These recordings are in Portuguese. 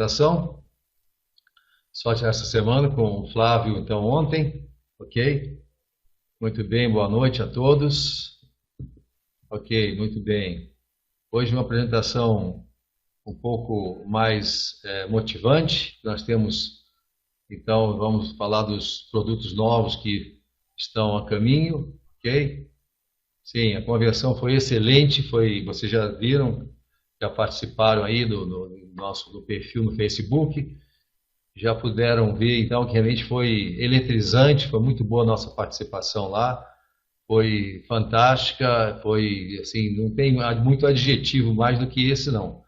apresentação, só essa semana com o Flávio, então, ontem, ok? Muito bem, boa noite a todos. Ok, muito bem. Hoje uma apresentação um pouco mais motivante. Nós temos, então, vamos falar dos produtos novos que estão a caminho, ok? Sim, a conversão foi excelente, vocês já viram, já participaram aí do perfil no Facebook, já puderam ver, então, que realmente foi eletrizante, foi muito boa a nossa participação lá, foi fantástica, foi, assim, não tem muito adjetivo mais do que esse, não.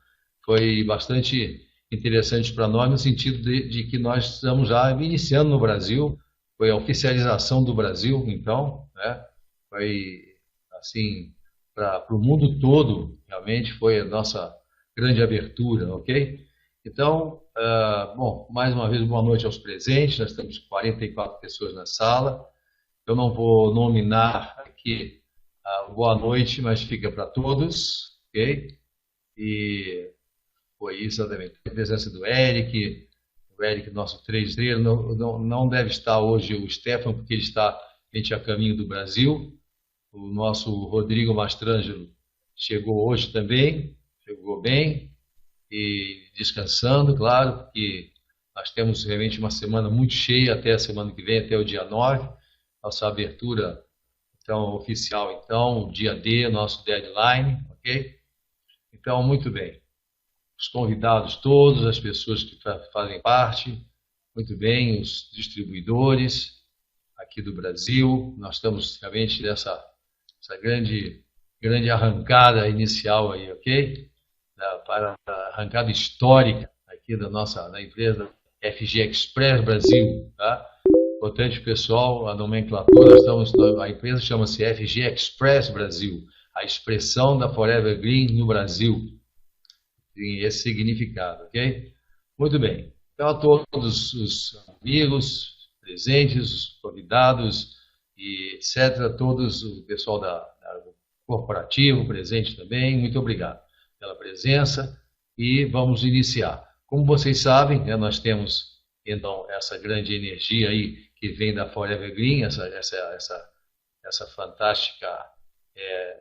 Foi bastante interessante para nós, no sentido de que nós estamos já iniciando no Brasil, foi a oficialização do Brasil, então, né? Foi, assim, para o mundo todo, realmente foi a nossa grande abertura, ok? Então, bom, mais uma vez, boa noite aos presentes, nós temos 44 pessoas na sala, eu não vou nominar aqui boa noite, mas fica para todos, ok? E foi isso, exatamente. A presença do Eric, nosso 3D, não deve estar hoje o Stefan, porque ele está a caminho do Brasil. O nosso Rodrigo Mastrangelo chegou hoje também, chegou bem, e descansando, claro, porque nós temos realmente uma semana muito cheia até a semana que vem, até o dia 9, nossa abertura então, oficial, então, dia D, nosso deadline, ok? Então, muito bem. Os convidados todos, as pessoas que fazem parte, muito bem, os distribuidores aqui do Brasil, nós estamos realmente nessa grande arrancada inicial aí, ok? Para a arrancada histórica aqui da empresa FG Express Brasil, tá? Importante, pessoal, a nomenclatura, a empresa chama-se FG Express Brasil, a expressão da Forever Green no Brasil. Tem esse significado, ok? Muito bem. Então, a todos os amigos presentes, os convidados e etc., todos o pessoal do corporativo presente também, muito obrigado pela presença e vamos iniciar. Como vocês sabem, né, nós temos, então, essa grande energia aí que vem da Forever Green, essa fantástica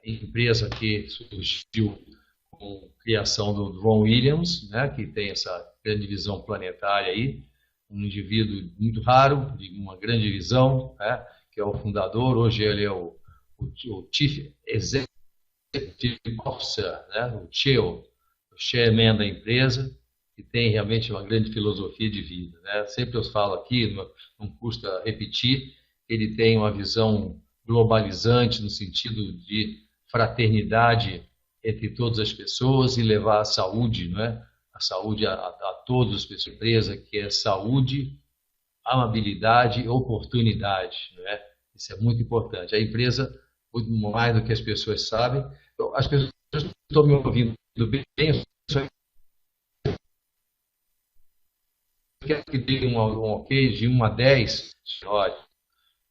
empresa que surgiu com a criação do Ron Williams, né, que tem essa grande visão planetária aí, um indivíduo muito raro, de uma grande visão, né, que é o fundador, hoje ele é o Chief Executive Officer, né, o CEO, o chairman da empresa, que tem realmente uma grande filosofia de vida, né? Sempre eu falo aqui, não custa repetir, ele tem uma visão globalizante no sentido de fraternidade entre todas as pessoas e levar a saúde, não é? A saúde a todas as pessoas. Empresa que é saúde, amabilidade e oportunidade, não é? Isso é muito importante. A empresa, muito mais do que as pessoas sabem, então, as pessoas estão me ouvindo bem, quer que dê um ok de 1 a 10? Olha,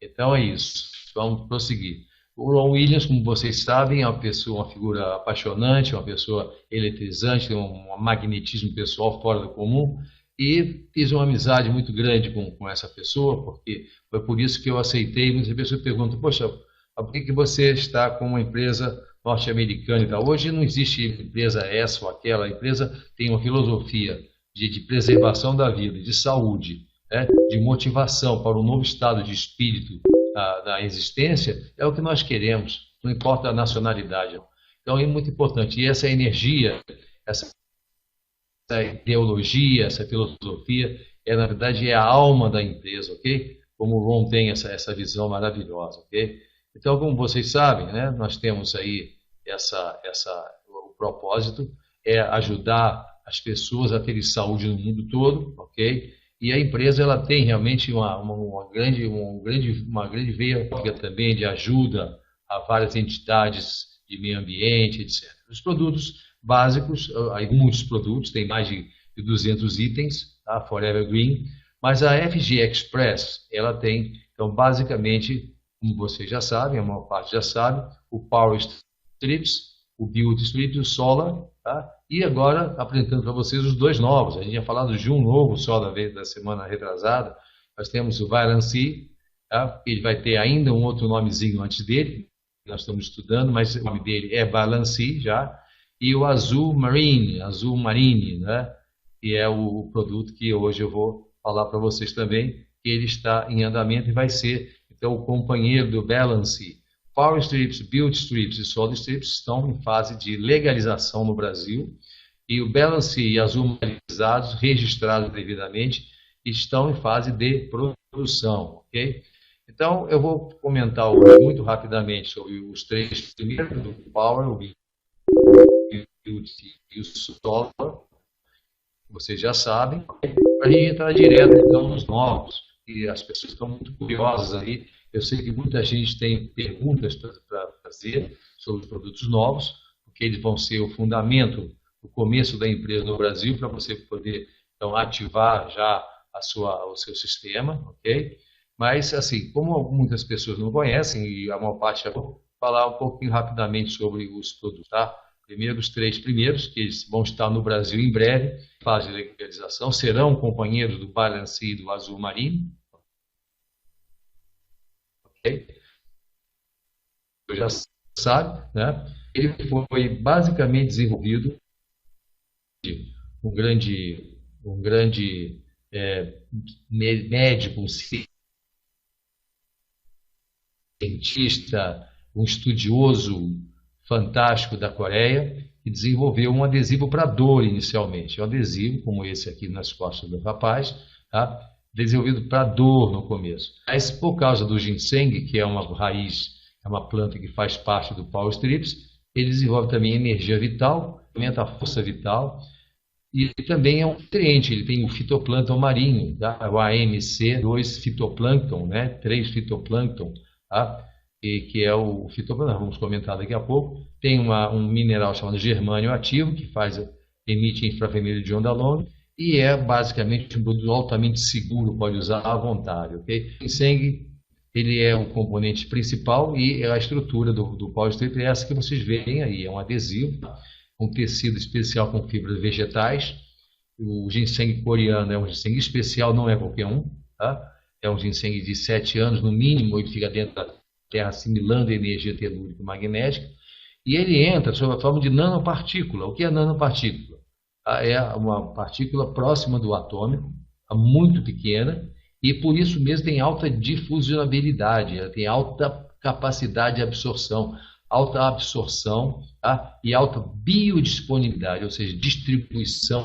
então é isso. Vamos prosseguir. O Ron Williams, como vocês sabem, é uma figura apaixonante, uma pessoa eletrizante, tem um magnetismo pessoal fora do comum, e fiz uma amizade muito grande com essa pessoa, porque foi por isso que eu aceitei. Muitas pessoas perguntam, poxa, por que você está com uma empresa norte-americana e tal? Hoje não existe empresa essa ou aquela, a empresa tem uma filosofia de preservação da vida, de saúde, né, de motivação para um novo estado de espírito da existência, é o que nós queremos, não importa a nacionalidade. Então é muito importante. E essa energia, essa ideologia, essa filosofia, na verdade, é a alma da empresa, ok? Como o Ron tem essa visão maravilhosa, ok? Então, como vocês sabem, né, nós temos aí o propósito é ajudar as pessoas a terem saúde no mundo todo, ok? E a empresa ela tem realmente uma grande veia também de ajuda a várias entidades de meio ambiente, etc. Os produtos básicos, muitos produtos, tem mais de 200 itens, tá? Forever Green, mas a FG Express, ela tem, então, basicamente, como vocês já sabem, a maior parte já sabe, o Power Strips, o Beauty Strips, o Solar, tá? E agora apresentando para vocês os dois novos. A gente tinha falado de um novo só da vez da semana retrasada. Nós temos o Varancy, tá? Ele vai ter ainda um outro nomezinho antes dele, que nós estamos estudando, mas o nome dele é Varancy já. E o Azul Marine, né? Que é o produto que hoje eu vou falar para vocês também, que ele está em andamento e vai ser, então, o companheiro do Balance. Power Strips, Build Strips e Solid Strips estão em fase de legalização no Brasil, e o Balance e Azul Marinizados, registrados devidamente, estão em fase de produção, ok? Então, eu vou comentar muito rapidamente sobre os três primeiros, do Power, o Build e o Solar, vocês já sabem, para a gente entrar direto então nos novos, e as pessoas estão muito curiosas aí. Eu sei que muita gente tem perguntas para fazer sobre os produtos novos, porque eles vão ser o fundamento, o começo da empresa no Brasil, para você poder então ativar já o seu sistema, ok? Mas, assim, como muitas pessoas não conhecem, e a maior parte já vou falar um pouquinho rapidamente sobre os produtos, tá? Primeiro, os três primeiros, que eles vão estar no Brasil em breve, fase de legalização, serão companheiros do Balance e do Azul Marine. Ok? Você já sabe, né? Ele foi basicamente desenvolvido um grande médico, um cientista, um estudioso fantástico da Coreia, que desenvolveu um adesivo para dor inicialmente. É um adesivo, como esse aqui nas costas do rapaz, tá? Desenvolvido para dor no começo. Mas por causa do ginseng, que é uma raiz, é uma planta que faz parte do Power Strips, ele desenvolve também energia vital, aumenta a força vital, e também é um nutriente, ele tem o fitoplâncton marinho, tá? O AMC2 fitoplâncton, né? 3 fitoplâncton, tá? Que é o fitoplâncton, vamos comentar daqui a pouco. Tem um mineral chamado germânio ativo, que emite infravermelho de onda longa, e é basicamente um produto altamente seguro, pode usar à vontade, ok? O ginseng, ele é o componente principal, e a estrutura do Power Strip é essa que vocês veem aí, é um adesivo, um tecido especial com fibras vegetais. O ginseng coreano é um ginseng especial, não é qualquer um, tá? É um ginseng de 7 anos no mínimo, ele fica dentro da terra assimilando a energia telúrica e magnética, e ele entra sob a forma de nanopartícula. O que é nanopartícula? É uma partícula próxima do atômico, muito pequena, e por isso mesmo tem alta difusionabilidade, ela tem alta capacidade de absorção, tá? E alta biodisponibilidade, ou seja, distribuição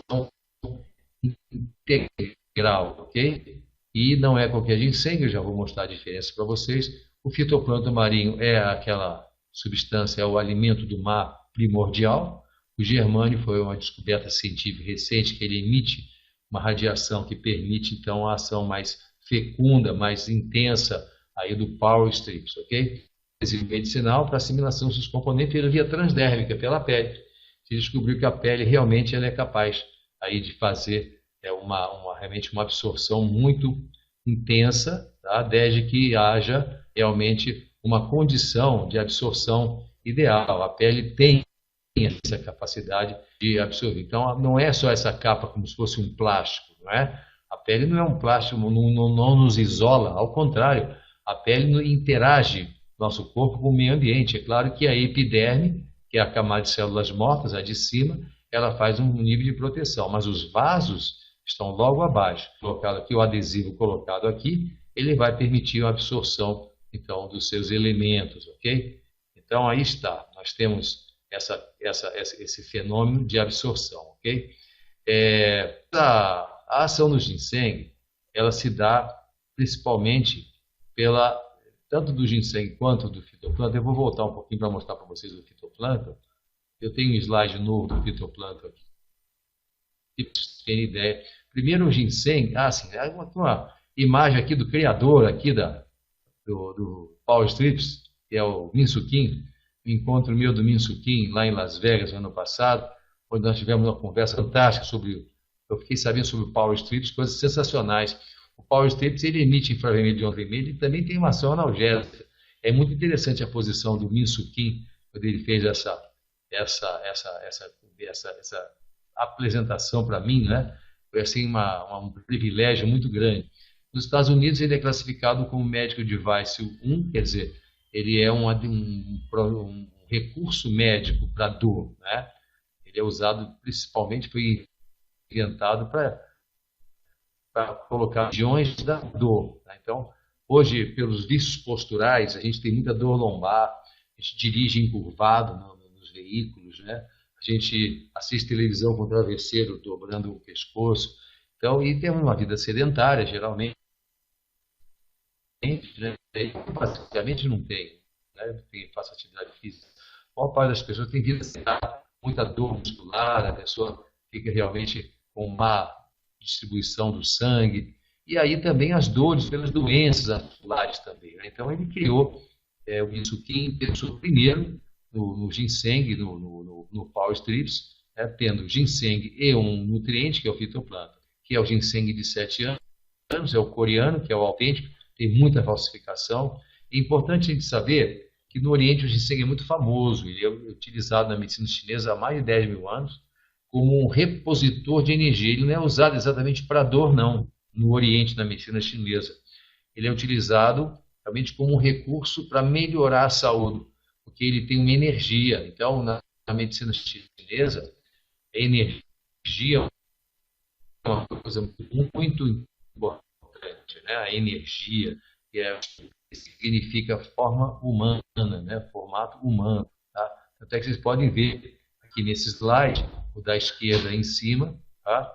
integral, ok? E não é qualquer ginseng, eu já vou mostrar a diferença para vocês. O fitoplâncton marinho é aquela substância, é o alimento do mar primordial. O germânio foi uma descoberta científica recente, que ele emite uma radiação que permite, então, a ação mais fecunda, mais intensa aí do Power Strips, ok? Adesivo medicinal para assimilação dos seus componentes pela via transdérmica, pela pele. Se descobriu que a pele realmente ela é capaz aí de fazer realmente uma absorção muito intensa, tá? Desde que haja realmente uma condição de absorção ideal. A pele tem essa capacidade de absorver. Então, não é só essa capa como se fosse um plástico, não é? A pele não é um plástico, não nos isola, ao contrário, a pele interage nosso corpo com o meio ambiente. É claro que a epiderme, que é a camada de células mortas, a de cima, ela faz um nível de proteção, mas os vasos estão logo abaixo. Colocado aqui, o adesivo colocado aqui, ele vai permitir a absorção, então, dos seus elementos, ok? Então, aí está, nós temos esse fenômeno de absorção, ok? A ação do ginseng, ela se dá principalmente tanto do ginseng quanto do fitoplâncton. Eu vou voltar um pouquinho para mostrar para vocês o fitoplâncton. Eu tenho um slide novo do fitoplâncton aqui, para vocês terem ideia. Primeiro o ginseng, uma imagem aqui do criador aqui do Power Strips, que é o Min Soo Kim, um encontro meu do Min Soo Kim lá em Las Vegas, ano passado, onde nós tivemos uma conversa fantástica eu fiquei sabendo sobre o Power Strips, coisas sensacionais. O Power Strips, ele emite infravermelho de onda vermelha e também tem uma ação analgésica. É muito interessante a posição do Min Soo Kim, quando ele fez essa apresentação para mim, né? Foi assim um privilégio muito grande. Nos Estados Unidos ele é classificado como Medical Device 1, quer dizer, ele é um recurso médico para dor, né? Ele é usado principalmente, foi inventado para colocar regiões da dor, né? Então, hoje, pelos vícios posturais, a gente tem muita dor lombar, a gente dirige encurvado nos veículos, né? A gente assiste televisão com o travesseiro dobrando o pescoço. Então, e tem uma vida sedentária, geralmente, né? Basicamente não tem, né? Quem faz atividade física. A maior parte das pessoas tem vida sedentária, muita dor muscular, a pessoa fica realmente com má distribuição do sangue. E aí também as dores pelas doenças articulares também, né? Então ele criou o Insukin, pensou primeiro no ginseng, no Power Strips, né, tendo ginseng e um nutriente, que é o fitoplâncton, que é o ginseng de 7 anos, é o coreano, que é o autêntico, tem muita falsificação. É importante a gente saber que no Oriente o ginseng é muito famoso, ele é utilizado na medicina chinesa há mais de 10 mil anos como um repositor de energia. Ele não é usado exatamente para dor, não, no Oriente, na medicina chinesa. Ele é utilizado realmente como um recurso para melhorar a saúde, porque ele tem uma energia. Então, na medicina chinesa, a energia é uma coisa muito importante, né? A energia, significa forma humana, né? Formato humano. Tá? Até que vocês podem ver aqui nesse slide, o da esquerda em cima, tá?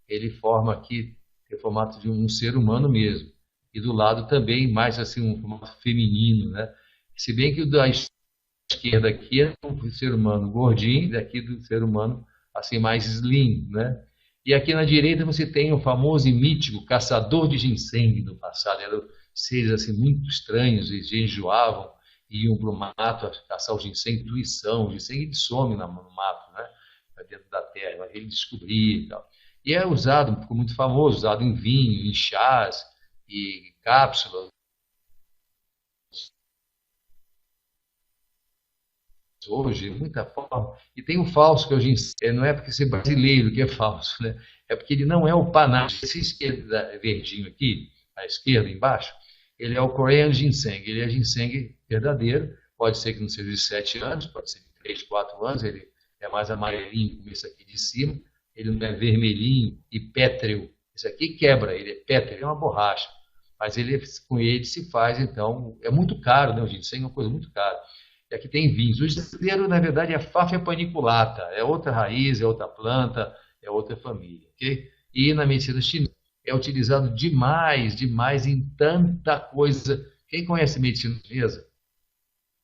Ele forma aqui, tem o formato de um ser humano mesmo. E do lado também, mais assim, um formato feminino, né? Se bem que o da esquerda aqui é um ser humano gordinho, daqui do ser humano assim mais slim, né? E aqui na direita você tem o famoso e mítico caçador de ginseng do passado. Eram seres assim muito estranhos, eles enjoavam e iam para o mato a caçar o ginseng, intuição. O ginseng ele some no mato, né? Dentro da terra, ele descobria e tal. E é usado, ficou muito famoso, usado em vinho, em chás e cápsulas. Hoje, muita forma. E tem o falso, que hoje não é porque ser brasileiro que é falso, né? É porque ele não é o panache. Esse esquerda, verdinho aqui, à esquerda, embaixo, ele é o Korean Ginseng. Ele é ginseng verdadeiro. Pode ser que não seja de 7 anos, pode ser de 3, 4 anos. Ele é mais amarelinho, como esse aqui de cima. Ele não é vermelhinho e pétreo. Esse aqui quebra, ele é pétreo, é uma borracha. Mas com ele se faz, então, é muito caro, né? O ginseng é uma coisa muito cara. E aqui tem vinhos. O ginseng, na verdade, é Fáfia paniculata. É outra raiz, é outra planta, é outra família. Okay? E na medicina chinesa é utilizado demais, demais em tanta coisa. Quem conhece medicina chinesa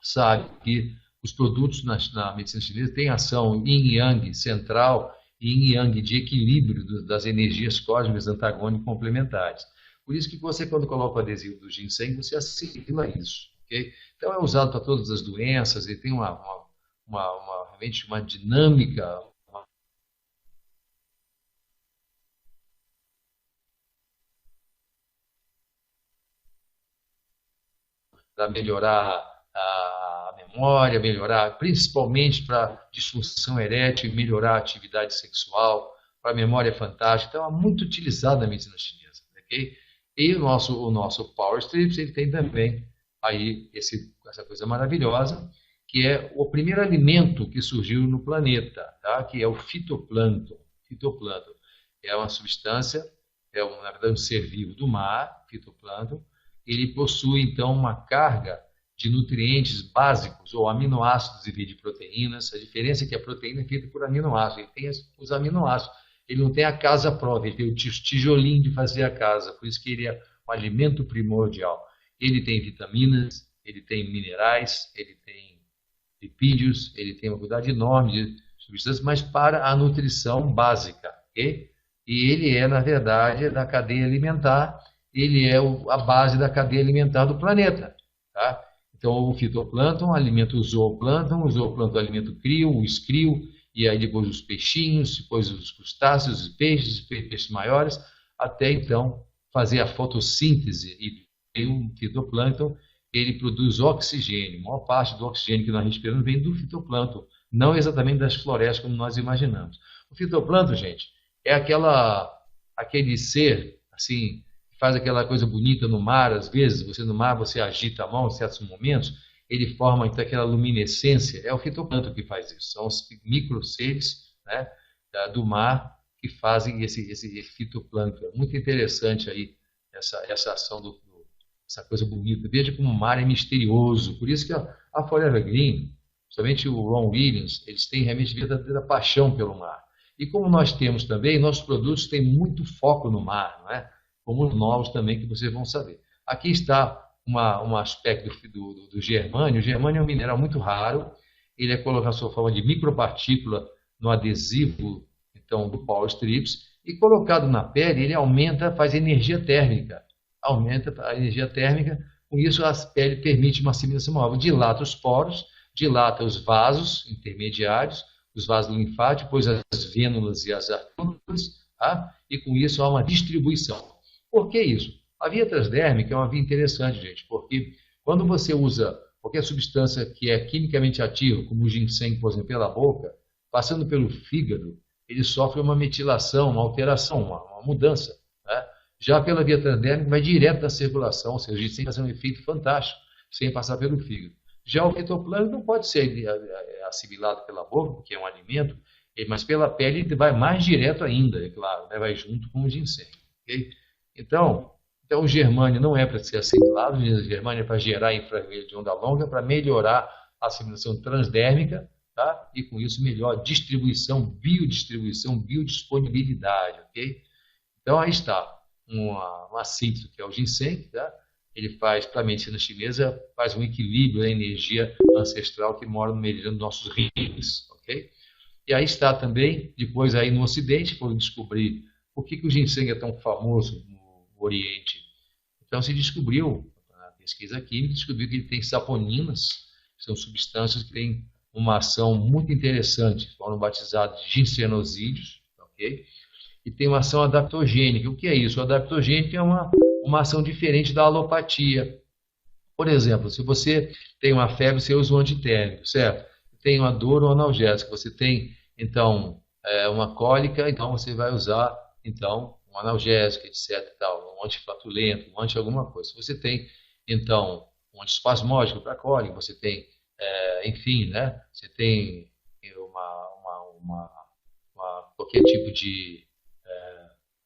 sabe que os produtos na medicina chinesa têm ação yin-yang central e yin-yang de equilíbrio das energias cósmicas antagônicas complementares. Por isso que você, quando coloca o adesivo do ginseng, você assimila isso. Okay? Então é usado para todas as doenças e tem realmente uma dinâmica, para melhorar a memória, melhorar, principalmente para disfunção erétil, melhorar a atividade sexual, para a memória fantástica. Então é muito utilizado na medicina chinesa. Okay? E o nosso Power Strips, ele tem também aí essa coisa maravilhosa, que é o primeiro alimento que surgiu no planeta, tá? Que é o fitoplâncton. Fitoplâncton é uma substância, na verdade um ser vivo do mar, fitoplâncton. Ele possui então uma carga de nutrientes básicos ou aminoácidos em vez de proteínas. A diferença é que a proteína é feita por aminoácidos, ele tem os aminoácidos. Ele não tem a casa própria, ele tem o tijolinho de fazer a casa, por isso que ele é um alimento primordial. Ele tem vitaminas, ele tem minerais, ele tem lipídios, ele tem uma quantidade enorme de substâncias, mas para a nutrição básica. Okay? E ele é, na verdade, da cadeia alimentar, ele é a base da cadeia alimentar do planeta. Tá? Então, o fitoplâncton alimenta o zooplâncton alimenta o crio, o escrio, e aí depois os peixinhos, depois os crustáceos, os peixes maiores, até então fazer a fotossíntese. E o fitoplâncton, ele produz oxigênio. A maior parte do oxigênio que nós respiramos vem do fitoplâncton, não exatamente das florestas como nós imaginamos. O fitoplâncton, gente, é aquele ser, assim, que faz aquela coisa bonita no mar, às vezes, você no mar, você agita a mão em certos momentos, ele forma então, aquela luminescência, é o fitoplâncton que faz isso, são os microseres, né, do mar que fazem esse fitoplâncton. É muito interessante aí essa ação essa coisa bonita. Veja como o mar é misterioso, por isso que a Forever Green, somente o Ron Williams, eles têm realmente verdadeira paixão pelo mar. E como nós temos também, nossos produtos têm muito foco no mar, não é? Como os novos também, que vocês vão saber. Aqui está um aspecto do germânio. O germânio é um mineral muito raro, ele é colocado sob forma de micropartícula no adesivo então, do Power Strips, e colocado na pele, ele aumenta, faz energia térmica. Aumenta a energia térmica, com isso a pele permite uma assimilação maior. Dilata os poros, dilata os vasos intermediários, os vasos linfáticos, depois as vênulas e as artérias, tá? E com isso há uma distribuição. Por que isso? A via transdérmica é uma via interessante, gente, porque quando você usa qualquer substância que é quimicamente ativa, como o ginseng, por exemplo, pela boca, passando pelo fígado, ele sofre uma metilação, uma alteração, uma mudança. Né? Já pela via transdérmica vai direto da circulação, ou seja, o ginseng faz um efeito fantástico, sem passar pelo fígado. Já o fitoplâncton não pode ser assimilado pela boca, porque é um alimento, mas pela pele ele vai mais direto ainda, é claro, né? Vai junto com o ginseng. Okay? Então, o germânio não é para ser assimilado, o germânio é para gerar infravermelho de onda longa, para melhorar a assimilação transdérmica, tá? E com isso melhor distribuição, biodisponibilidade, ok? Então aí está uma síntese que é o ginseng, tá? Ele faz, para a medicina chinesa, faz um equilíbrio da energia ancestral que mora no meridiano dos nossos rins, ok? E aí está também, depois aí no Ocidente, foram descobrir por que o ginseng é tão famoso no Oriente. Então se descobriu, na pesquisa química, descobriu que ele tem saponinas, que são substâncias que têm uma ação muito interessante, foram batizados de ginsenosídeos, ok? E tem uma ação adaptogênica. O que é isso? O adaptogênico é uma ação diferente da alopatia. Por exemplo, se você tem uma febre, você usa um antitérmico, certo? Tem uma dor ou analgésico, você tem, então, uma cólica, então você vai usar, então, um analgésico, etc. Tal, um antiflatulento, um anti alguma coisa. Se você tem, então, um antiespasmódico para cólica, você tem, enfim, né? Você tem qualquer tipo de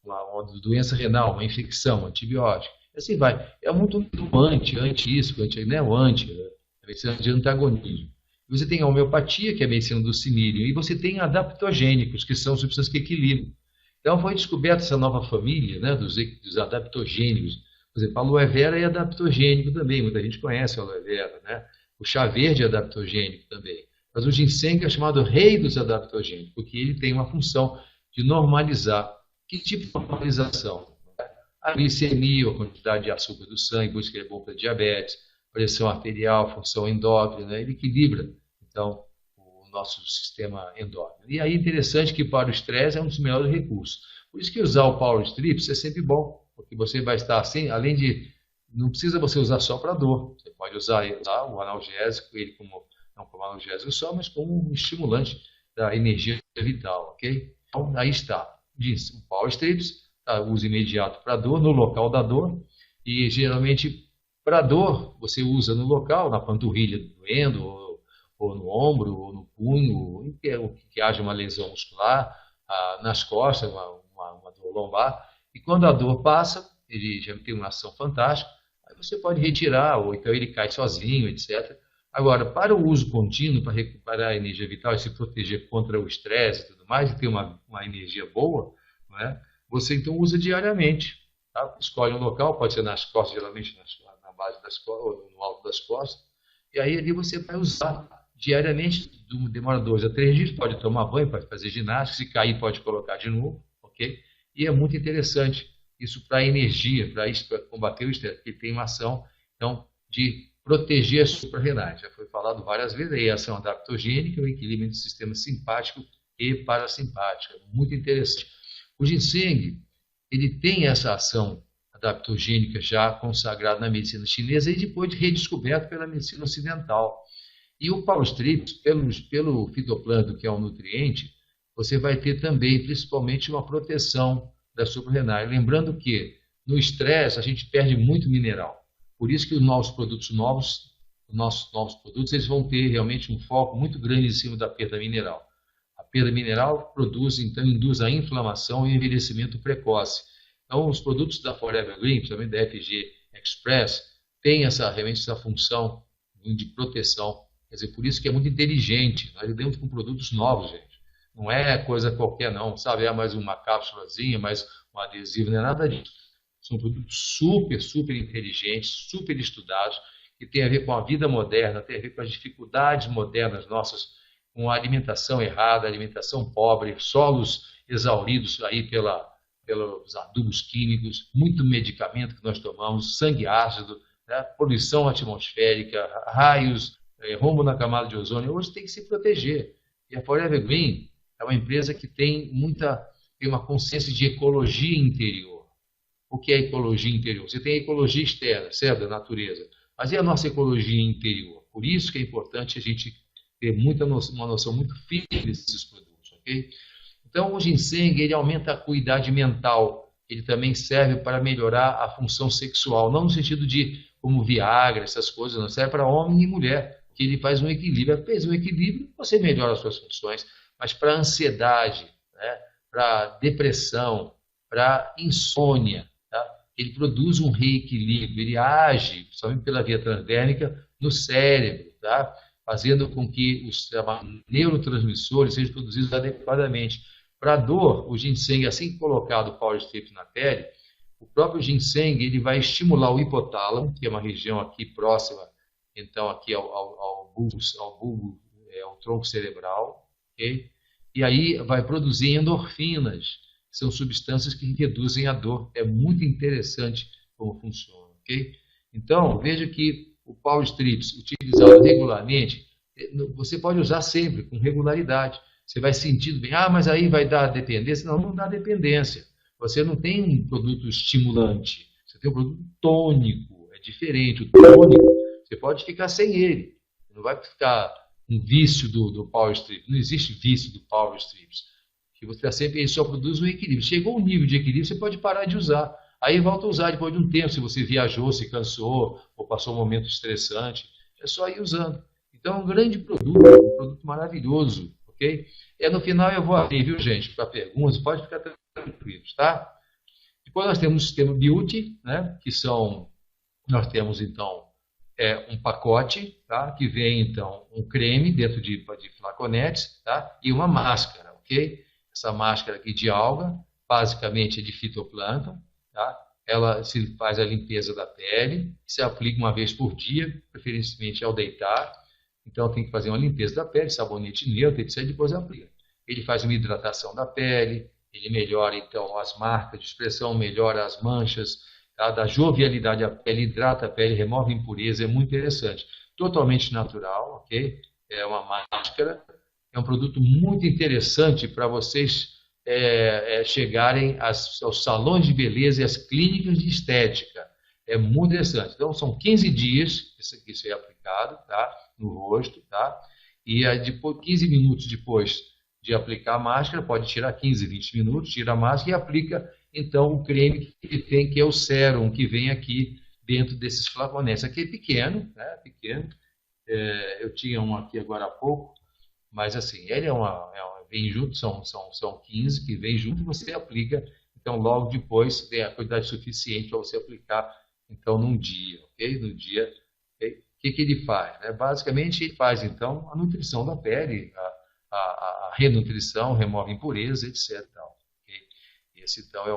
uma doença renal, uma infecção, antibiótico. Assim vai. É muito anti-isso, né? A medicina de antagonismo. Você tem a homeopatia, que é a medicina do cinírio, e você tem adaptogênicos, que são substâncias que equilibram. Então foi descoberta essa nova família, né, dos adaptogênicos. Por exemplo, a aloe vera é adaptogênico também, muita gente conhece a aloe vera, né? O chá verde é adaptogênico também. Mas o ginseng é chamado rei dos adaptogênicos, porque ele tem uma função de normalizar. Que tipo de normalização? A glicemia, a quantidade de açúcar do sangue, por isso que ele é bom para diabetes, pressão arterial, função endócrina, né? Ele equilibra, então, o nosso sistema endócrino. E aí é interessante que para o estresse é um dos melhores recursos. Por isso que usar o Power Strips é sempre bom, porque você vai estar assim, além de, não precisa você usar só para dor, você pode usar o analgésico, ele não como analgésico só, mas como um estimulante da energia vital, ok? Então, aí está. Diz, o Power Strips, uso imediato para dor, no local da dor, e geralmente para dor você usa no local, na panturrilha doendo, ou no ombro, ou no punho, que haja uma lesão muscular, nas costas, uma dor lombar, e quando a dor passa, ele já tem uma ação fantástica, aí você pode retirar, ou então ele cai sozinho, etc. Agora, para o uso contínuo, para recuperar a energia vital e se proteger contra o estresse e tudo mais, e ter uma energia boa, não é? Você então usa diariamente. Tá? Escolhe um local, pode ser nas costas, geralmente na base das costas, ou no alto das costas, e aí ali você vai usar diariamente, demora 2 a 3 dias, pode tomar banho, pode fazer ginástica, se cair pode colocar de novo, ok? E é muito interessante isso para a energia, para combater o estresse, porque tem uma ação, então, de proteger as suprarrenais. Já foi falado várias vezes, aí a ação adaptogênica, o equilíbrio entre o sistema simpático e parasimpático. Muito interessante. O ginseng, ele tem essa ação adaptogênica já consagrada na medicina chinesa e depois redescoberta pela medicina ocidental. E o Power Strips, pelo fitoplâncton, que é um nutriente, você vai ter também, principalmente, uma proteção da suprarrenal. Lembrando que no estresse a gente perde muito mineral. Por isso que os nossos produtos eles vão ter realmente um foco muito grande em cima da perda mineral. A perda mineral então induz a inflamação e o envelhecimento precoce. Então, os produtos da Forever Green, também da FG Express, têm realmente essa função de proteção. Quer dizer, por isso que é muito inteligente. Nós lidamos com produtos novos, gente. Não é coisa qualquer, não, sabe? É mais uma cápsulazinha, mais um adesivo, não é nada disso. São produtos super, super inteligentes, super estudados, que tem a ver com a vida moderna, tem a ver com as dificuldades modernas nossas, com a alimentação errada, alimentação pobre, solos exauridos aí pelos adubos químicos, muito medicamento que nós tomamos, sangue ácido, né? Poluição atmosférica, raios, rombo na camada de ozônio. Hoje tem que se proteger. E a Forever Green é uma empresa que tem uma consciência de ecologia interior. O que é ecologia interior? Você tem a ecologia externa, certo? Da natureza. Mas e a nossa ecologia interior? Por isso que é importante a gente ter uma noção muito firme desses produtos, ok? Então, o ginseng, ele aumenta a acuidade mental. Ele também serve para melhorar a função sexual. Não no sentido de, como Viagra, essas coisas, não serve para homem e mulher, que ele faz um equilíbrio. Fez um equilíbrio, você melhora as suas funções. Mas para ansiedade, né? Para depressão, para insônia, tá? Ele produz um reequilíbrio, ele age, principalmente pela via transdérmica, no cérebro, tá? Fazendo com que os neurotransmissores sejam produzidos adequadamente. Para a dor, o ginseng, assim que colocado o Power Strip na pele, o próprio ginseng ele vai estimular o hipotálamo, que é uma região aqui próxima, então aqui ao bulbo, ao tronco cerebral, ok? E aí vai produzir endorfinas, que são substâncias que reduzem a dor. É muito interessante como funciona, ok? Então, veja que o Power Strips, utilizado regularmente, você pode usar sempre, com regularidade. Você vai sentindo bem, mas aí vai dar dependência. Não, não dá dependência. Você não tem um produto estimulante, você tem um produto tônico, é diferente. O tônico, você pode ficar sem ele. Não vai ficar um vício do Power Strip. Não existe vício do Power Strips. Que você sempre, ele só produz um equilíbrio. Chegou um nível de equilíbrio, você pode parar de usar. Aí volta a usar depois de um tempo, se você viajou, se cansou, ou passou um momento estressante. É só ir usando. Então é um grande produto, um produto maravilhoso. Okay? No final eu vou abrir, viu, gente, para perguntas, pode ficar tranquilos, tá? Depois nós temos o sistema Beauty, né, nós temos então um pacote, tá, que vem então um creme dentro de flaconetes, tá, e uma máscara, ok? Essa máscara aqui de alga, basicamente é de fitoplâncton, tá? Ela se faz a limpeza da pele, se aplica uma vez por dia, preferencialmente ao deitar. Então tem que fazer uma limpeza da pele, sabonete neutro, etc. Depois aplica. Ele faz uma hidratação da pele, ele melhora então as marcas de expressão, melhora as manchas, tá? Dá jovialidade à pele, hidrata a pele, remove impureza, é muito interessante. Totalmente natural, ok? É uma máscara, é um produto muito interessante para vocês chegarem aos salões de beleza e às clínicas de estética. É muito interessante. Então são 15 dias que isso é aplicado, tá? No rosto, tá? E depois, 15 minutos depois de aplicar a máscara, pode tirar 15, 20 minutos, tira a máscara e aplica, então, o creme que tem, que é o sérum, que vem aqui dentro desses flaconetes. Aqui é pequeno, né? Pequeno. Eu tinha um aqui agora há pouco, mas assim, ele vem junto, são 15 que vem junto e você aplica, então, logo depois tem a quantidade suficiente para você aplicar, então, num dia, ok? No dia, ok? O que ele faz? Né? Basicamente, ele faz, então, a nutrição da pele, a renutrição, remove impureza, etc. Okay? Esse, então, é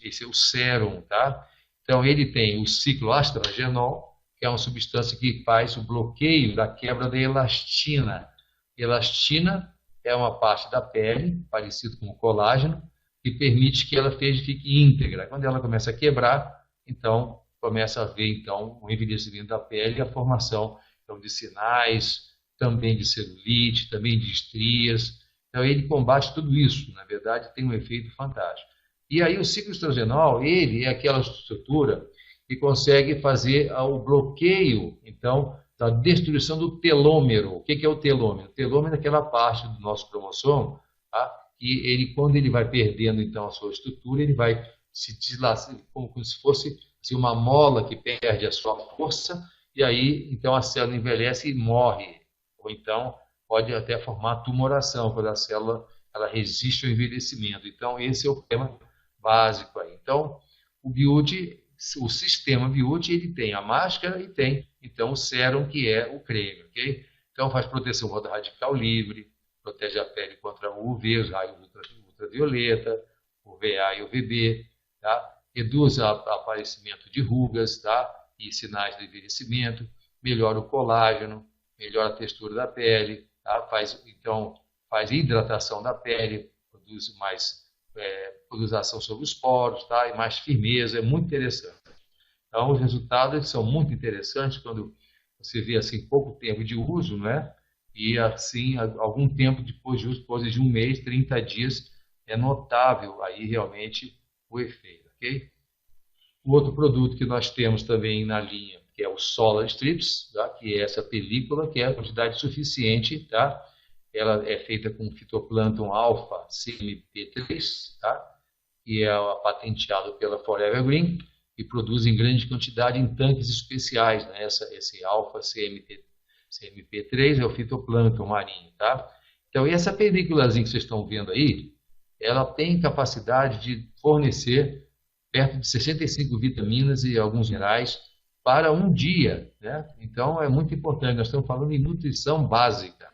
esse é o sérum, tá? Então, ele tem o cicloastragenol, que é uma substância que faz o bloqueio da quebra da elastina. Elastina é uma parte da pele, parecido com o colágeno, que permite que ela fique íntegra. Quando ela começa a quebrar, então, começa a haver, então, o envelhecimento da pele e a formação, então, de sinais, também de celulite, também de estrias. Então, ele combate tudo isso. Na verdade, tem um efeito fantástico. E aí, o cicloestragenol, ele é aquela estrutura que consegue fazer o bloqueio, então, da destruição do telômero. O que é o telômero? O telômero é aquela parte do nosso cromossomo, tá? E ele, quando ele vai perdendo então a sua estrutura, ele vai se deslaçar como se fosse assim, uma mola que perde a sua força, e aí então a célula envelhece e morre. Ou então pode até formar tumoração, quando a célula ela resiste ao envelhecimento. Então esse é o tema básico aí. Então o Beauty, o sistema Beauty, ele tem a máscara e tem então o sérum, que é o creme, ok? Então faz proteção contra radical livre, protege a pele contra o UV, os raios ultravioleta, o VA e o VB, tá? Reduz o aparecimento de rugas, tá? E sinais de envelhecimento, melhora o colágeno, melhora a textura da pele, tá? Então faz hidratação da pele, produz ação sobre os poros, tá? E mais firmeza, é muito interessante. Então os resultados são muito interessantes quando você vê assim pouco tempo de uso, né? E assim, algum tempo depois de um mês, 30 dias, é notável aí realmente o efeito, ok? O outro produto que nós temos também na linha, que é o Solar Strips, tá? Que é essa película, que é a quantidade suficiente, tá? Ela é feita com fitoplâncton alfa CMP3, tá? Que é patenteado pela Forever Green, e produz em grande quantidade em tanques especiais, né? Esse alfa CMP3 é o fitoplâncton marinho, tá? Então, essa películazinha que vocês estão vendo aí, ela tem capacidade de fornecer perto de 65 vitaminas e alguns minerais para um dia, né? Então, é muito importante. Nós estamos falando em nutrição básica.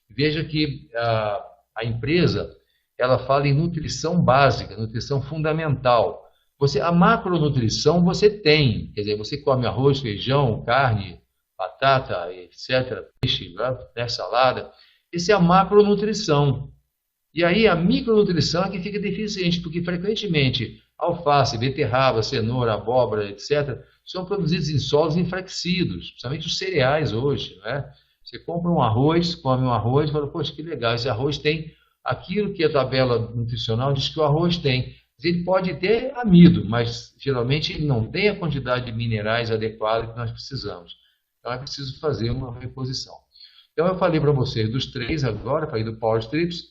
Veja que a empresa, ela fala em nutrição básica, nutrição fundamental. A macronutrição você tem, quer dizer, você come arroz, feijão, carne, batata, etc., peixe, né, salada. Isso é a macronutrição. E aí a micronutrição é que fica deficiente, porque frequentemente alface, beterraba, cenoura, abóbora, etc., são produzidos em solos enfraquecidos, principalmente os cereais hoje, né? Você compra um arroz, come um arroz e fala, poxa, que legal, esse arroz tem aquilo que a tabela nutricional diz que o arroz tem. Ele pode ter amido, mas geralmente ele não tem a quantidade de minerais adequada que nós precisamos. Então é preciso fazer uma reposição. Então eu falei para vocês dos três agora, falei do Power Strips,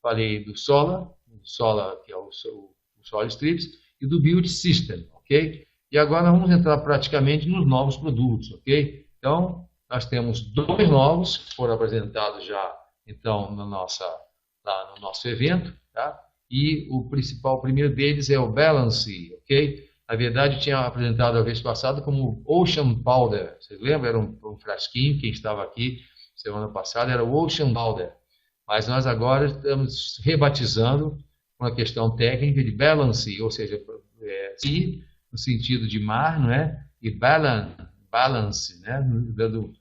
falei do Solar, que é o Solar Strips, e do Build System, ok? E agora nós vamos entrar praticamente nos novos produtos, ok? Então, nós temos dois novos que foram apresentados já, então, lá no nosso evento, tá? E o primeiro deles é o Balance, ok? Na verdade, tinha apresentado a vez passada como Ocean Powder. Vocês lembram? Era um frasquinho, quem estava aqui semana passada era o Ocean Powder. Mas nós agora estamos rebatizando uma questão técnica de Balance, ou seja, no sentido de mar, não é? E balance, né? Dando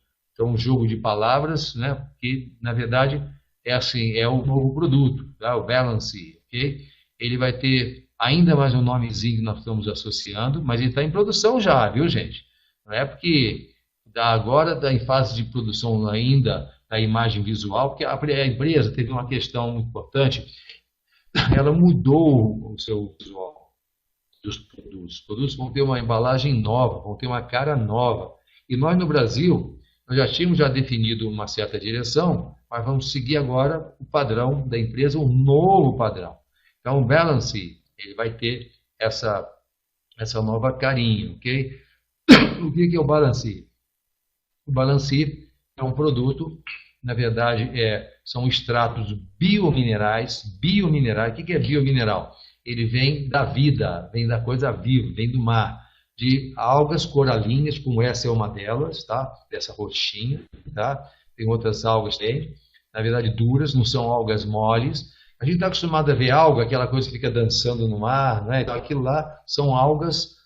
um jogo de palavras, né? Que na verdade é assim, é o novo produto, tá? O Balance, ok? Ele vai ter ainda mais um nomezinho que nós estamos associando, mas ele está em produção já, viu, gente? Não é porque agora está em fase de produção ainda da imagem visual, porque a empresa teve uma questão importante, ela mudou o seu visual dos produtos. Os produtos vão ter uma embalagem nova, vão ter uma cara nova. E nós no Brasil, nós já tínhamos definido uma certa direção, mas vamos seguir agora o padrão da empresa, um novo padrão. Então o Balance, ele vai ter essa nova carinha, ok? O que é o Balance? O Balance é um produto, na verdade, são extratos biominerais. Biominerais, o que é biomineral? Ele vem da vida, vem da coisa viva, vem do mar, de algas coralinas, como essa é uma delas, tá? Dessa roxinha, tá? Tem outras algas também, na verdade duras, não são algas moles. A gente está acostumado a ver alga, aquela coisa que fica dançando no mar, né? Então aquilo lá são algas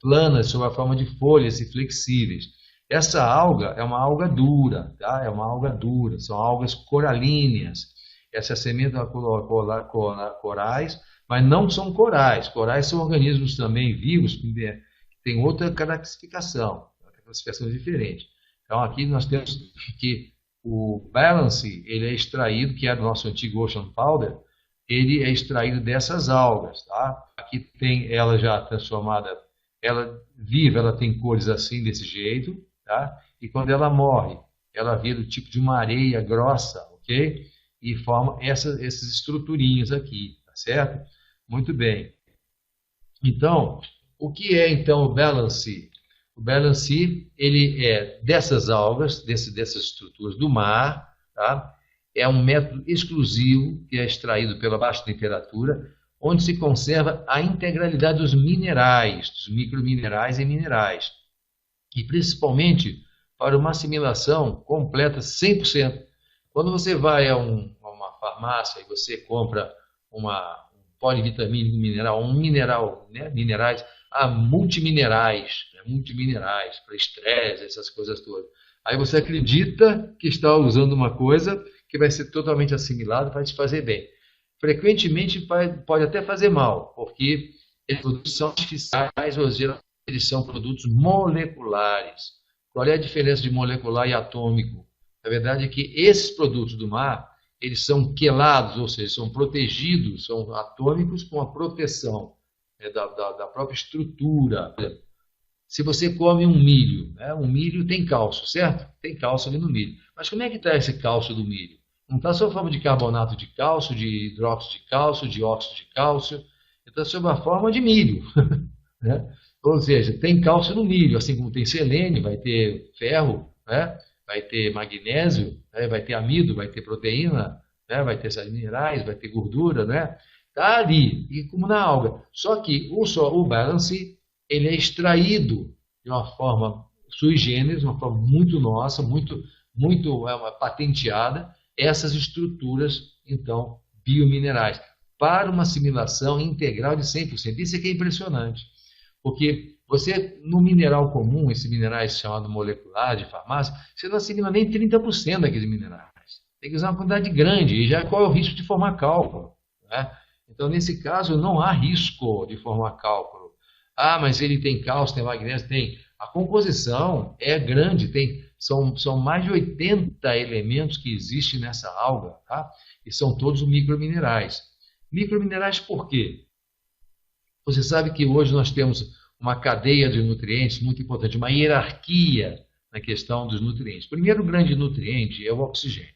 planas, sob a forma de folhas e flexíveis. Essa alga é uma alga dura, tá? É uma alga dura, são algas coralíneas. Essas sementes são corais, mas não são corais. Corais são organismos também vivos que têm outra classificação diferente. Então aqui nós temos que o Balance, ele é extraído, que é do nosso antigo Ocean Powder, ele é extraído dessas algas, tá? Aqui tem ela já transformada, ela viva, ela tem cores assim, desse jeito, tá? E quando ela morre, ela vira o tipo de uma areia grossa, ok? E forma essas estruturinhas aqui, tá certo? Muito bem. Então, o que é então o Balancea? O Balancea, ele é dessas algas, dessas estruturas do mar, tá? É um método exclusivo que é extraído pela baixa temperatura, onde se conserva a integralidade dos minerais, dos microminerais e minerais, e principalmente para uma assimilação completa 100%. Quando você vai a uma farmácia e você compra um polivitamínico mineral, um mineral, né, minerais, multiminerais, para estresse, essas coisas todas. Aí você acredita que está usando uma coisa que vai ser totalmente assimilada para te fazer bem. Frequentemente pode até fazer mal, porque esses produtos são artificiais, ou seja, eles são produtos moleculares. Qual é a diferença de molecular e atômico? Na verdade é que esses produtos do mar, eles são quelados, ou seja, são protegidos, são atômicos com a proteção da própria estrutura. Se você come um milho, né? Um milho tem cálcio, certo? Tem cálcio ali no milho. Mas como é que está esse cálcio do milho? Não está sob a forma de carbonato de cálcio, de hidróxido de cálcio, de óxido de cálcio. Está sob a forma de milho. Né? Ou seja, tem cálcio no milho, assim como tem selênio, vai ter ferro, né? Vai ter magnésio, né? Vai ter amido, vai ter proteína, né? Vai ter sais minerais, vai ter gordura, né? Está ali, e como na alga. Só que o Balancea, ele é extraído de uma forma sui generis, uma forma muito nossa, muito patenteada, essas estruturas, então, biominerais, para uma assimilação integral de 100%. Isso aqui é impressionante, porque você, no mineral comum, esses minerais chamados molecular de farmácia, você não assimila nem 30% daqueles minerais. Tem que usar uma quantidade grande, e já qual é o risco de formar cálculo, né? Então, nesse caso, não há risco de formar cálculo. Ah, mas ele tem cálcio, tem magnésio, tem. A composição é grande, são mais de 80 elementos que existem nessa alga, tá? E são todos microminerais. Microminerais por quê? Você sabe que hoje nós temos uma cadeia de nutrientes muito importante, uma hierarquia na questão dos nutrientes. O primeiro grande nutriente é o oxigênio.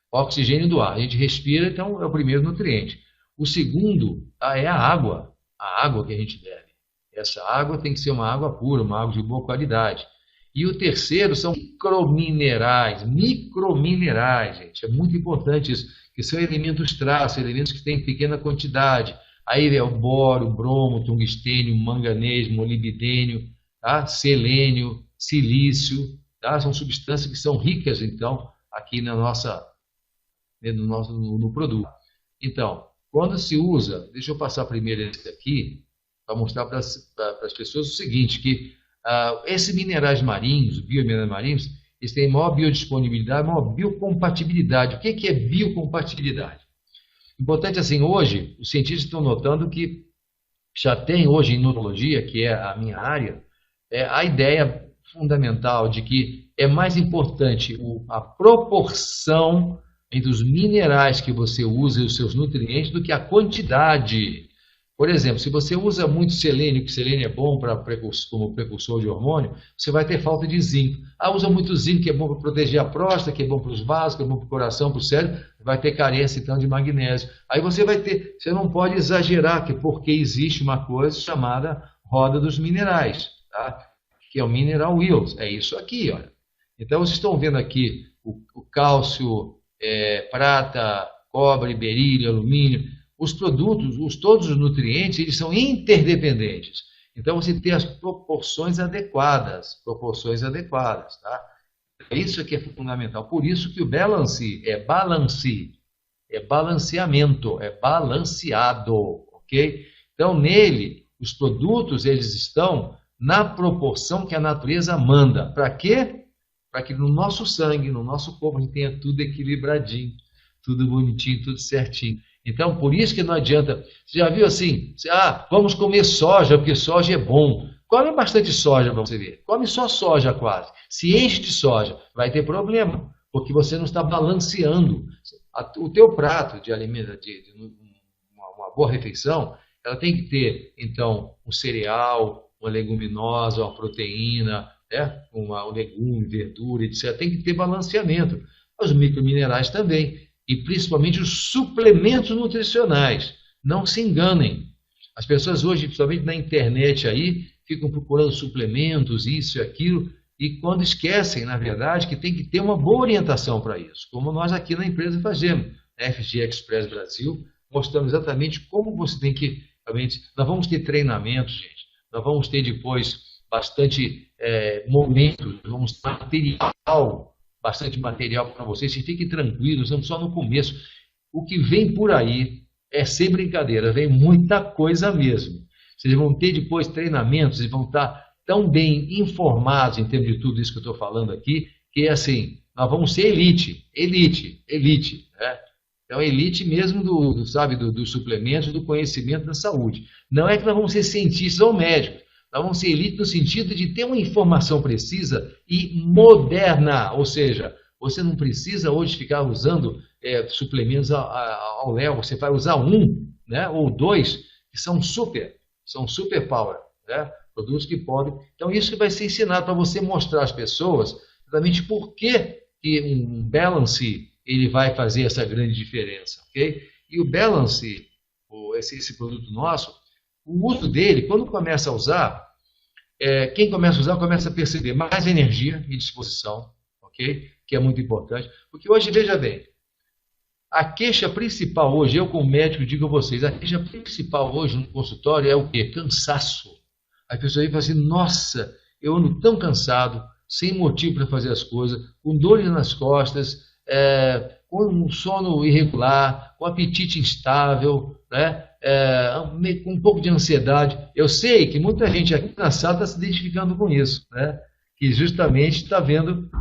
O oxigênio do ar. A gente respira, então é o primeiro nutriente. O segundo é a água que a gente bebe. Essa água tem que ser uma água pura, uma água de boa qualidade. E o terceiro são microminerais, gente, é muito importante isso, que são elementos traços, elementos que têm pequena quantidade. Aí é o boro, o bromo, tungstênio, manganês, molibdênio, tá? Selênio, silício, tá? São substâncias que são ricas, então, aqui no produto. Então, quando se usa, deixa eu passar primeiro esse aqui, para mostrar para as pessoas o seguinte, que esses minerais marinhos, biominerais marinhos, eles têm maior biodisponibilidade, maior biocompatibilidade. O que é biocompatibilidade? Importante assim, hoje, os cientistas estão notando que já tem hoje em nutrologia, que é a minha área, a ideia fundamental de que é mais importante a proporção entre os minerais que você usa e os seus nutrientes do que a quantidade. Por exemplo, se você usa muito selênio, que selênio é bom como precursor de hormônio, você vai ter falta de zinco. Usa muito zinco, que é bom para proteger a próstata, que é bom para os vasos, que é bom para o coração, para o cérebro, vai ter carência então de magnésio. Aí você não pode exagerar, porque existe uma coisa chamada roda dos minerais, tá? Que é o mineral wheels, é isso aqui, olha. Então vocês estão vendo aqui o cálcio, prata, cobre, berílio, alumínio. Os produtos, todos os nutrientes, eles são interdependentes. Então, você tem as proporções adequadas, tá? Isso que é fundamental. Por isso que o Balancea é balanceamento, é balanceado, ok? Então, nele, os produtos, eles estão na proporção que a natureza manda. Para quê? Para que no nosso sangue, no nosso corpo, a gente tenha tudo equilibradinho, tudo bonitinho, tudo certinho. Então, por isso que não adianta. Você já viu assim? Vamos comer soja, porque soja é bom. Come bastante soja para você ver. Come só soja quase. Se enche de soja, vai ter problema, porque você não está balanceando. O teu prato de alimento, uma boa refeição, ela tem que ter, então, um cereal, uma leguminosa, uma proteína, né? Um legume, verdura, etc. Tem que ter balanceamento. Os microminerais também, e principalmente os suplementos nutricionais. Não se enganem. As pessoas hoje, principalmente na internet aí, ficam procurando suplementos, isso e aquilo, e quando esquecem, na verdade, que tem que ter uma boa orientação para isso, como nós aqui na empresa fazemos, na FG Express Brasil, mostrando exatamente como você tem que, realmente, nós vamos ter treinamentos, gente, nós vamos ter depois bastante momentos, vamos ter material, bastante material para vocês fiquem tranquilos, estamos só no começo. O que vem por aí é sem brincadeira, vem muita coisa mesmo. Vocês vão ter depois treinamentos, vocês vão estar tão bem informados em termos de tudo isso que eu estou falando aqui, que é assim, nós vamos ser elite, né? Então, elite mesmo dos suplementos, do conhecimento da saúde. Não é que nós vamos ser cientistas ou médicos, nós vamos ser elite no sentido de ter uma informação precisa e moderna, ou seja, você não precisa hoje ficar usando suplementos ao léu, você vai usar um, né, ou dois, que são super power, né? Produtos que podem. Então, isso que vai ser ensinado para você mostrar às pessoas exatamente por que um balance ele vai fazer essa grande diferença, ok? E o balance, esse produto nosso, o uso dele, quando começa a usar, quem começa a usar começa a perceber mais energia e disposição, ok? Que é muito importante. Porque hoje, veja bem, a queixa principal hoje, eu como médico digo a vocês, a queixa principal hoje no consultório é o quê? Cansaço. As pessoas aí falam assim, nossa, eu ando tão cansado, sem motivo para fazer as coisas, com dores nas costas, com um sono irregular, com apetite instável, né? Com um pouco de ansiedade. Eu sei que muita gente aqui na sala está se identificando com isso, né? Que justamente está vendo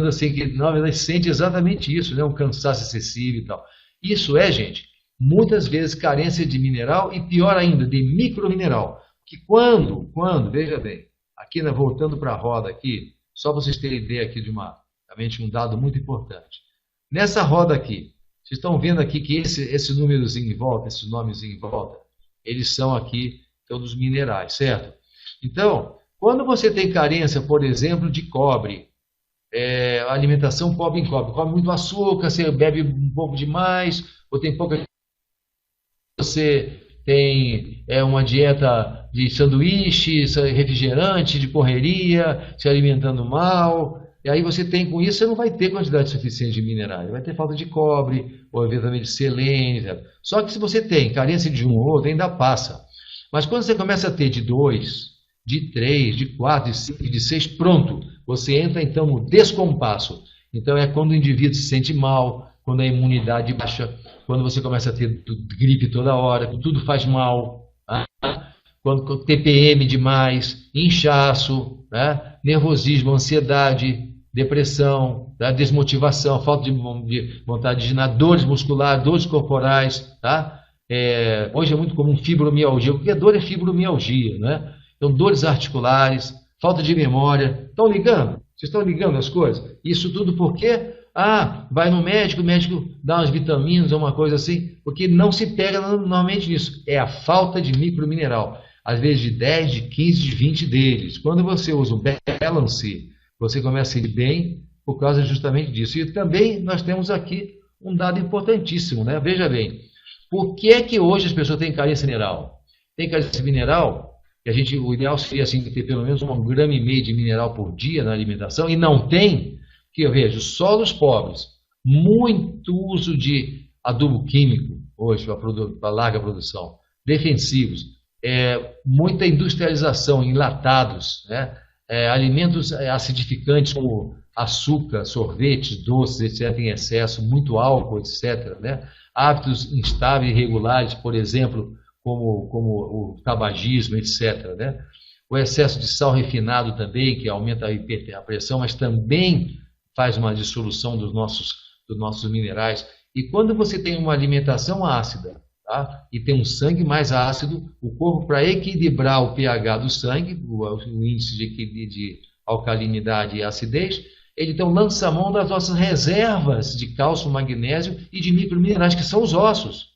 assim, que na verdade sente exatamente isso, né? Um cansaço excessivo e tal. Isso gente, muitas vezes carência de mineral e pior ainda, de micromineral. Que quando, veja bem, aqui voltando para a roda aqui, só para vocês terem ideia aqui de realmente um dado muito importante. Nessa roda aqui, vocês estão vendo aqui que esse númerozinho em volta, esses nomezinhos em volta, eles são aqui todos minerais, certo? Então, quando você tem carência, por exemplo, de cobre, alimentação pobre em cobre, come muito açúcar, você bebe um pouco demais, ou tem pouca... Você tem uma dieta de sanduíche, refrigerante, de correria, se alimentando mal, e aí você tem com isso, você não vai ter quantidade suficiente de minerais, vai ter falta de cobre, ou eventualmente de selênio, só que se você tem carência de um ou outro, ainda passa. Mas quando você começa a ter de 2, de 3, de 4, de 5, de 6, pronto, você entra então no descompasso. Então é quando o indivíduo se sente mal, quando a imunidade baixa, quando você começa a ter gripe toda hora, tudo faz mal, tá? Quando TPM demais, inchaço, né? Nervosismo, ansiedade, depressão, tá? Desmotivação, falta de vontade de nada, dores musculares, dores corporais, tá? Hoje é muito comum fibromialgia, porque a dor é fibromialgia, né? Então, dores articulares, falta de memória. Estão ligando? Vocês estão ligando as coisas? Isso tudo por quê? Vai no médico, o médico dá umas vitaminas ou uma coisa assim, porque não se pega normalmente nisso. É a falta de micromineral. Às vezes de 10, de 15, de 20 deles. Quando você usa o balance, você começa a ir bem por causa justamente disso. E também nós temos aqui um dado importantíssimo, né? Veja bem, por que é que hoje as pessoas têm carência mineral? Tem carência mineral, que o ideal seria assim, ter pelo menos 1,5 grama de mineral por dia na alimentação, e não tem, que eu vejo, solos pobres, muito uso de adubo químico hoje para larga produção, defensivos, muita industrialização, enlatados, né? Alimentos acidificantes como açúcar, sorvetes, doces, etc., em excesso, muito álcool, etc., né? Hábitos instáveis e irregulares, por exemplo, como o tabagismo, etc., né? O excesso de sal refinado também, que aumenta a pressão, mas também faz uma dissolução dos nossos minerais. E quando você tem uma alimentação ácida, tá? E tem um sangue mais ácido, o corpo, para equilibrar o pH do sangue, o índice de alcalinidade e acidez, ele então lança a mão das nossas reservas de cálcio, magnésio e de microminerais, que são os ossos.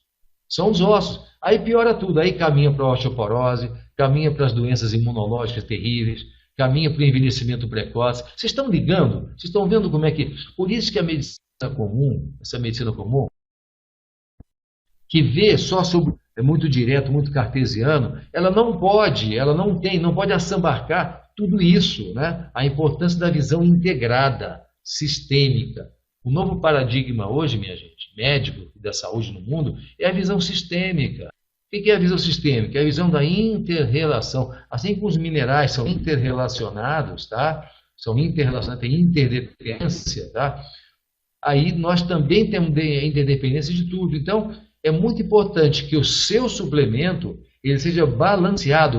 São os ossos. Aí piora tudo, aí caminha para a osteoporose, caminha para as doenças imunológicas terríveis, caminha para o envelhecimento precoce. Vocês estão ligando? Vocês estão vendo como é que... Por isso que a medicina comum, essa medicina comum, que vê só sobre... É muito direto, muito cartesiano, ela não pode assambarcar tudo isso, né? A importância da visão integrada, sistêmica. O novo paradigma hoje, minha gente, médico da saúde no mundo, é a visão sistêmica. O que é a visão sistêmica? É a visão da inter-relação. Assim como os minerais são interrelacionados, tá? São interrelacionados, tem interdependência, tá? Aí nós também temos interdependência de tudo. Então, é muito importante que o seu suplemento ele seja balanceado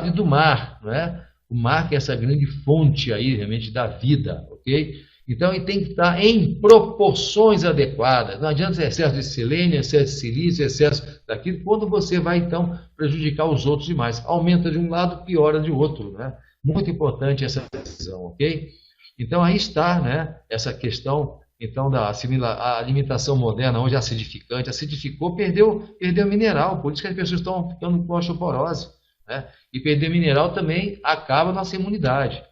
e do mar, não é? O mar que é essa grande fonte aí, realmente, da vida, ok? Então, ele tem que estar em proporções adequadas. Não adianta excesso de selênio, excesso de silício, excesso daquilo, quando você vai, então, prejudicar os outros demais. Aumenta de um lado, piora de outro, né? Muito importante essa decisão, ok? Então, aí está, né, essa questão, então, a alimentação moderna, hoje acidificante, acidificou, perdeu mineral, por isso que as pessoas estão ficando com osteoporose, né? E perder mineral também acaba a nossa imunidade.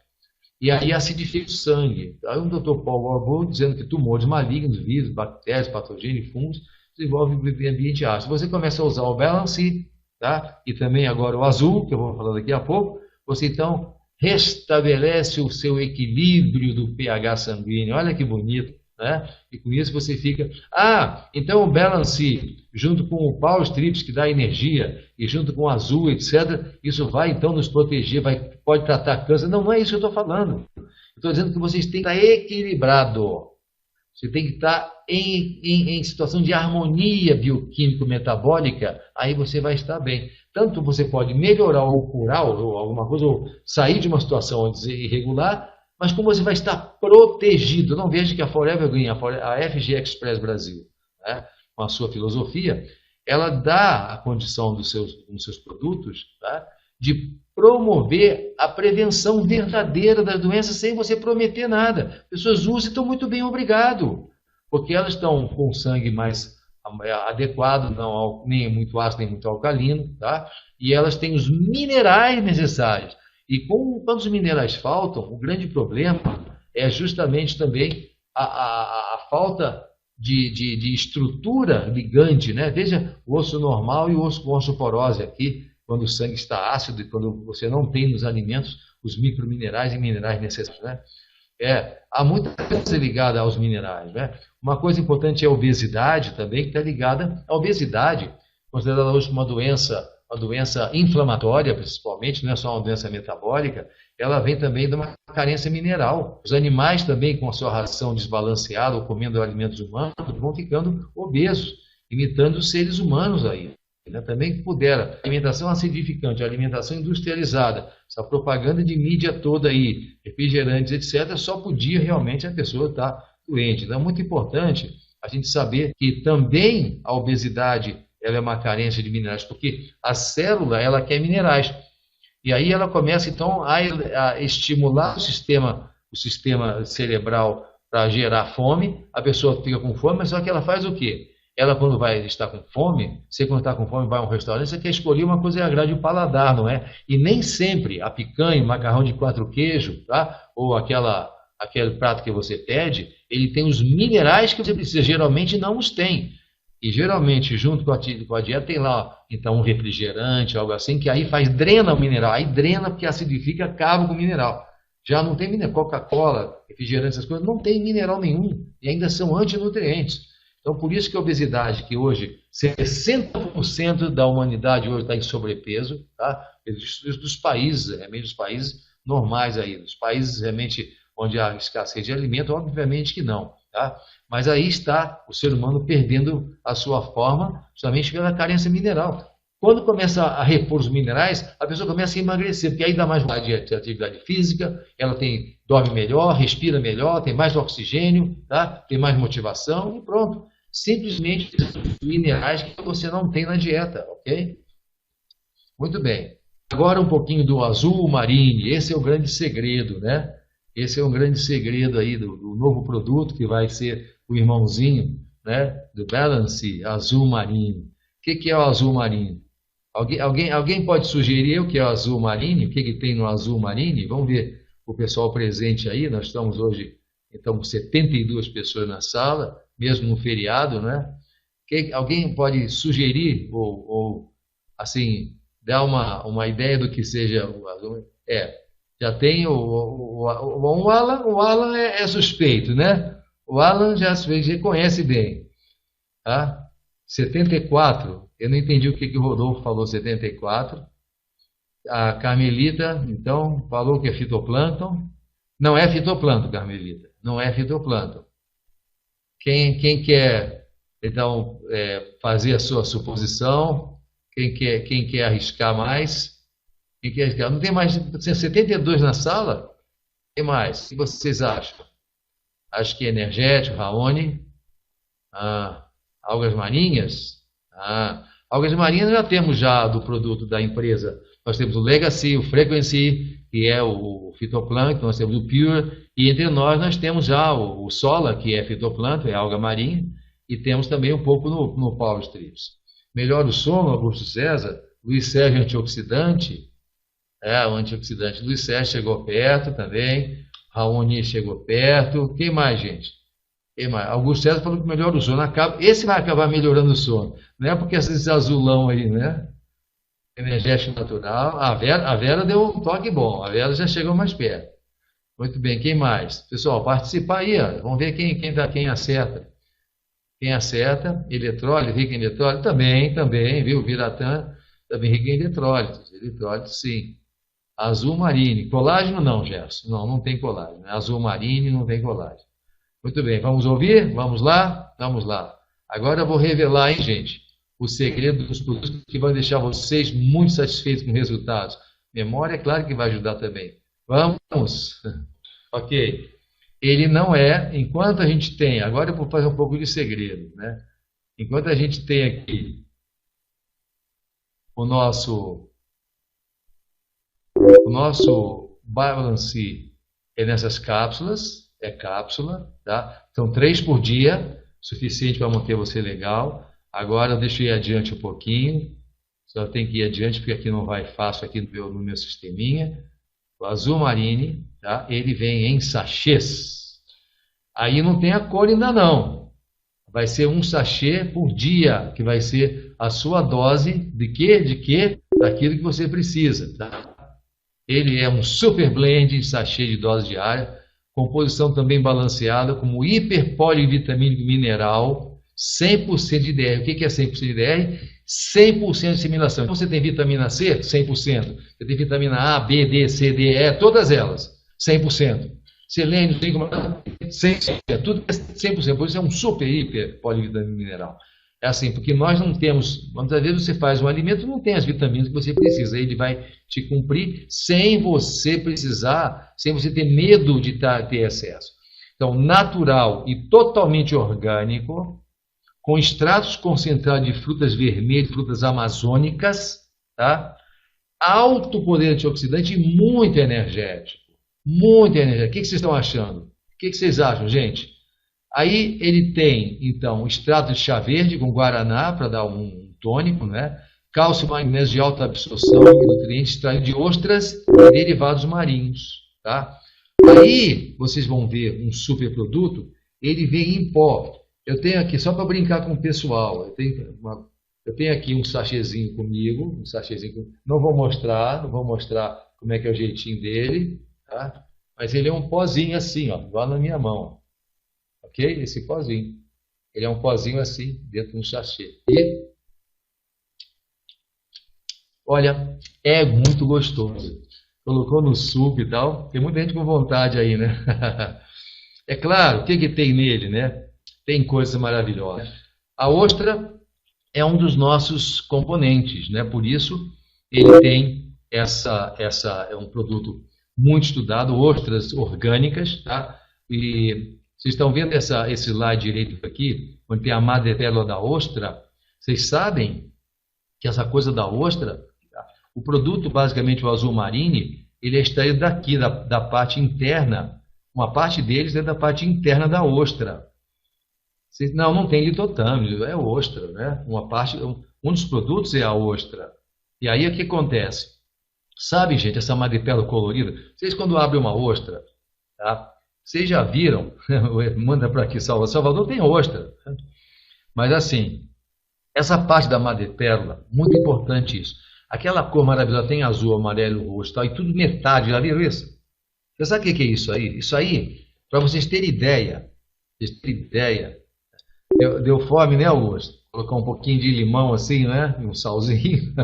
E aí acidifica o sangue. Aí o Dr. Paul Warburg dizendo que tumores malignos, vírus, bactérias, patógenos, fungos, desenvolvem ambiente ácido. Você começa a usar o Balance, tá? E também agora o azul, que eu vou falar daqui a pouco, você então restabelece o seu equilíbrio do pH sanguíneo. Olha que bonito, né? E com isso você fica... então o Balance, junto com o Power Strips, que dá energia, e junto com o azul, etc., isso vai então nos proteger, pode tratar câncer. Não é isso que eu estou falando. Eu estou dizendo que vocês têm que estar equilibrado. Você tem que estar em situação de harmonia bioquímico-metabólica, aí você vai estar bem. Tanto você pode melhorar ou curar ou alguma coisa, ou sair de uma situação irregular, mas como você vai estar protegido. Não veja que a Forever Green, a FG Express Brasil, né, com a sua filosofia, ela dá a condição nos seus produtos, tá, de promover a prevenção verdadeira das doenças sem você prometer nada. As pessoas usam e estão muito bem, obrigado, porque elas estão com o sangue mais adequado, não nem muito ácido, nem muito alcalino, tá? E elas têm os minerais necessários. E quando os minerais faltam, o grande problema é justamente também a falta de estrutura ligante, né? Veja o osso normal e o osso com osteoporose aqui, quando o sangue está ácido e quando você não tem nos alimentos os microminerais e minerais necessários, né? Há muita coisa ligada aos minerais, né? Uma coisa importante é a obesidade também, que está ligada à obesidade, considerada hoje uma doença inflamatória, principalmente, não é só uma doença metabólica, ela vem também de uma carência mineral. Os animais também, com a sua ração desbalanceada ou comendo alimentos humanos, vão ficando obesos, imitando os seres humanos aí. Né? Também que pudera, alimentação acidificante, alimentação industrializada, essa propaganda de mídia toda aí, refrigerantes, etc., só podia realmente a pessoa estar doente. Então é muito importante a gente saber que também a obesidade ela é uma carência de minerais, porque a célula ela quer minerais. E aí ela começa então a estimular o sistema cerebral para gerar fome, a pessoa fica com fome, mas só que ela faz o quê? Ela, quando vai estar com fome, você quando está com fome vai a um restaurante, você quer escolher uma coisa que agrade o paladar, não é? E nem sempre a picanha, o macarrão de 4 queijos, tá? Ou aquele prato que você pede, ele tem os minerais que você precisa, geralmente não os tem. E geralmente, junto com a dieta, tem lá então um refrigerante, algo assim, que aí drena o mineral. Aí drena porque acidifica, acaba com o mineral. Já não tem mineral, Coca-Cola, refrigerante, essas coisas, não tem mineral nenhum. E ainda são antinutrientes. Então, por isso que a obesidade, que hoje 60% da humanidade hoje está em sobrepeso, tá? Dos países, realmente dos países normais aí, dos países realmente onde há escassez de alimento, obviamente que não, tá? Mas aí está o ser humano perdendo a sua forma, justamente pela carência mineral. Quando começa a repor os minerais, a pessoa começa a emagrecer, porque aí dá mais vontade de atividade física, ela dorme melhor, respira melhor, tem mais oxigênio, tá? Tem mais motivação e pronto. Simplesmente minerais que você não tem na dieta, ok? Muito bem. Agora um pouquinho do azul marine. Esse é o grande segredo, né? Esse é um grande segredo aí do novo produto que vai ser o irmãozinho, né? Do Balance Azul Marine. O que é o azul marinho? Alguém pode sugerir o que é o azul marine? O que, que tem no azul marine? Vamos ver o pessoal presente aí. Nós estamos hoje, então, 72 pessoas na sala, mesmo no feriado, né? Alguém pode sugerir ou assim, dar uma ideia do que seja o azul? Já tem o Alan é suspeito, né? O Alan já conhece bem, tá? 74, eu não entendi o que o Rodolfo falou, 74. A Carmelita, então, falou que é fitoplâncton. Não é fitoplâncton, Carmelita, não é fitoplâncton. Quem quer, então, fazer a sua suposição? Quem quer arriscar mais? Quem quer arriscar? Não tem mais 72 na sala? Tem mais. O que vocês acham? Acho que é energético, Raoni. Algas marinhas? Algas marinhas já temos já do produto da empresa. Nós temos o Legacy, o Frequency, que é o fitoplâncton, nós temos o Pure, e entre nós temos já o Sola, que é fitoplâncton, é alga marinha, e temos também um pouco no Power Strips. Melhora o sono, Augusto César, Luiz Sérgio antioxidante, o antioxidante Luiz Sérgio chegou perto também, Raoni chegou perto, quem mais, gente? Augusto César falou que melhora o sono. Esse vai acabar melhorando o sono. Não é porque esse azulão aí, né? Energético natural. A Vera deu um toque bom. A Vera já chegou mais perto. Muito bem, quem mais? Pessoal, participar aí, ó. Vamos ver quem acerta. Quem acerta? Eletrólito, rico em eletrólito? Também, viu? Viratã, também rico em eletrólitos. Eletrólitos, sim. Azul marine. Colágeno não, Gerson. Não tem colágeno. Azul marine não tem colágeno. Muito bem, vamos ouvir? Vamos lá? Vamos lá. Agora eu vou revelar, hein, gente, o segredo dos produtos que vai deixar vocês muito satisfeitos com os resultados. Memória, é claro que vai ajudar também. Vamos? Ok. Ele não é, enquanto a gente tem, agora eu vou fazer um pouco de segredo, né? Enquanto a gente tem aqui o nosso Balance é nessas cápsulas, é cápsula, tá? São 3 por dia, suficiente para manter você legal. Agora deixa eu ir adiante um pouquinho, só tem que ir adiante porque aqui não vai fácil aqui no meu sisteminha. O azul marine, tá? Ele vem em sachês. Aí não tem a cor ainda não. Vai ser um sachê por dia, que vai ser a sua dose de quê? Daquilo que você precisa, tá? Ele é um super blend, sachê de dose diária, composição também balanceada, como hiperpolivitamínico mineral, 100% de DR. O que é 100% de DR? 100% de assimilação. Então você tem vitamina C, 100%. Você tem vitamina A, B, D, C, D, E, todas elas, 100%. Selênio, 100%. Tudo é 100%. Por isso é um super hiper polivitamínico mineral. É assim, porque nós não temos, muitas vezes você faz um alimento, não tem as vitaminas que você precisa, ele vai te cumprir sem você precisar, sem você ter medo de ter excesso. Então, natural e totalmente orgânico, com extratos concentrados de frutas vermelhas, frutas amazônicas, tá? Alto poder antioxidante e muito energético. Muito energético. O que vocês estão achando? O que vocês acham, gente? Aí ele tem, então, extrato de chá verde com guaraná para dar um tônico, né? Cálcio e magnésio de alta absorção e nutrientes extraídos de ostras e derivados marinhos, tá? Aí vocês vão ver um super produto, ele vem em pó. Eu tenho aqui, só para brincar com o pessoal, eu tenho aqui um sachêzinho comigo, não vou mostrar como é que é o jeitinho dele, tá? Mas ele é um pozinho assim, ó, igual na minha mão. Ok? Esse pozinho. Ele é um pozinho assim, dentro de um sachê. E, olha, é muito gostoso. Colocou no suco e tal. Tem muita gente com vontade aí, né? É claro, o que tem nele, né? Tem coisas maravilhosas. A ostra é um dos nossos componentes, né? Por isso, ele tem é um produto muito estudado, ostras orgânicas, tá? E vocês estão vendo esse slide direito aqui, onde tem a madrepérola da ostra? Vocês sabem que essa coisa da ostra, o produto, basicamente o azul marine, ele é extraído daqui, da parte interna. Uma parte deles é da parte interna da ostra. Não tem litotâmio, é ostra, né? Um dos produtos é a ostra. E aí o que acontece? Sabe, gente, essa madrepérola colorida? Vocês quando abrem uma ostra, tá? Vocês já viram? Manda para aqui, Salvador tem ostra. Tá? Mas assim, essa parte da madrepérola, muito importante isso. Aquela cor maravilhosa, tem azul, amarelo, roxo, tal, e tudo metade, já viram isso? Você sabe o que é isso aí? Isso aí, para vocês terem ideia, deu fome, né, Augusto? Colocar um pouquinho de limão assim, né? Um salzinho.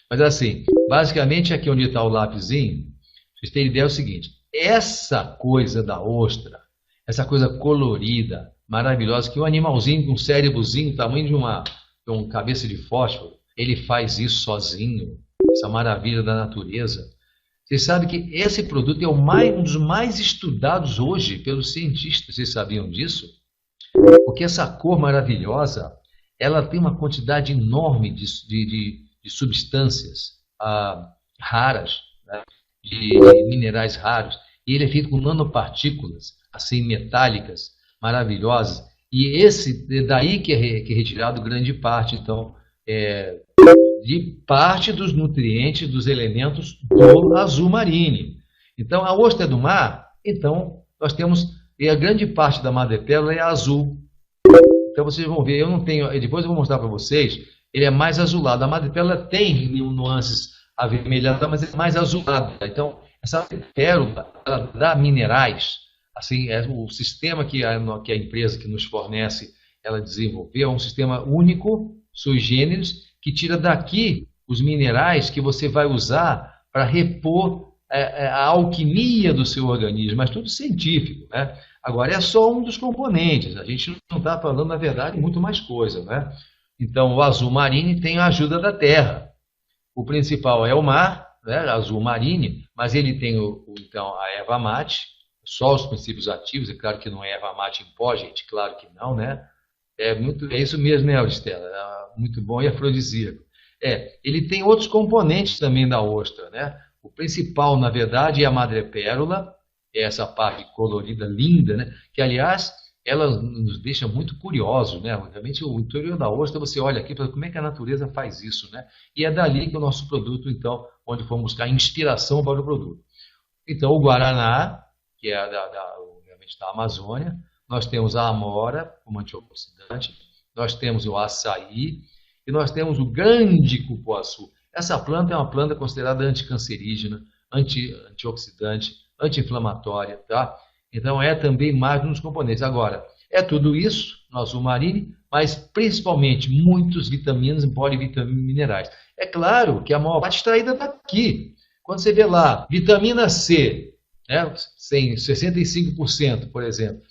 Mas assim, basicamente aqui onde está o lápisinho, vocês terem ideia é o seguinte, essa coisa da ostra, essa coisa colorida, maravilhosa, que um animalzinho com um cérebrozinho, tamanho de uma cabeça de fósforo, ele faz isso sozinho, essa maravilha da natureza. Vocês sabem que esse produto é um dos mais estudados hoje pelos cientistas, vocês sabiam disso? Porque essa cor maravilhosa, ela tem uma quantidade enorme de substâncias raras, né? de minerais raros, e ele é feito com nanopartículas, assim, metálicas, maravilhosas, e daí que é retirado grande parte, então, de parte dos nutrientes, dos elementos do azul marinho. Então, a ostra do mar, então, nós temos, e a grande parte da madrepérola é azul. Então, vocês vão ver, eu não tenho, depois eu vou mostrar para vocês, ele é mais azulado. A madrepérola tem nuances avermelhadas, mas é mais azulada. Então, essa madrepérola, ela dá minerais, assim, o sistema que a empresa que nos fornece, ela desenvolveu, é um sistema único, sui generis, que tira daqui os minerais que você vai usar para repor a alquimia do seu organismo, mas tudo científico, né? Agora, é só um dos componentes, a gente não está falando, na verdade, muito mais coisa, né? Então, o azul marinho tem a ajuda da terra. O principal é o mar, né? Azul marinho, mas ele tem, então, a erva mate, só os princípios ativos, é claro que não é erva mate em pó, gente, claro que não, né? É isso mesmo, né, Auristela? É muito bom e afrodisíaco. Ele tem outros componentes também da ostra, né? O principal, na verdade, é a madrepérola, é essa parte colorida, linda, né? Que, aliás, ela nos deixa muito curiosos, né? Realmente, o interior da ostra, você olha aqui para como é que a natureza faz isso, né? E é dali que o nosso produto, então, onde fomos buscar inspiração para o produto. Então, o guaraná, que é obviamente da Amazônia, nós temos a amora como antioxidante, nós temos o açaí e nós temos o grande cupuaçu. Essa planta é uma planta considerada anticancerígena, antioxidante, anti-inflamatória, tá? Então é também mais um dos componentes. Agora, é tudo isso no azul marinho, mas principalmente muitos vitaminas e polivitaminas minerais. É claro que a maior parte é extraída daqui. Quando você vê lá, vitamina C, né, 65%, por exemplo,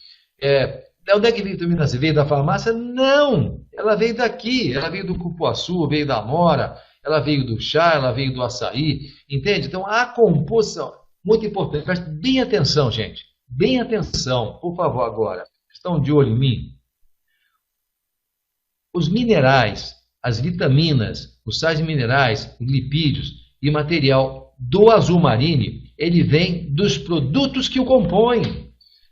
onde é que a vitamina C veio da farmácia? Não! Ela veio daqui, ela veio do cupuaçu, veio da amora, ela veio do chá, ela veio do açaí, entende? Então, a composição, muito importante, preste bem atenção, gente, bem atenção, por favor, agora, estão de olho em mim? Os minerais, as vitaminas, os sais minerais, os lipídios e material do azul marinho, ele vem dos produtos que o compõem.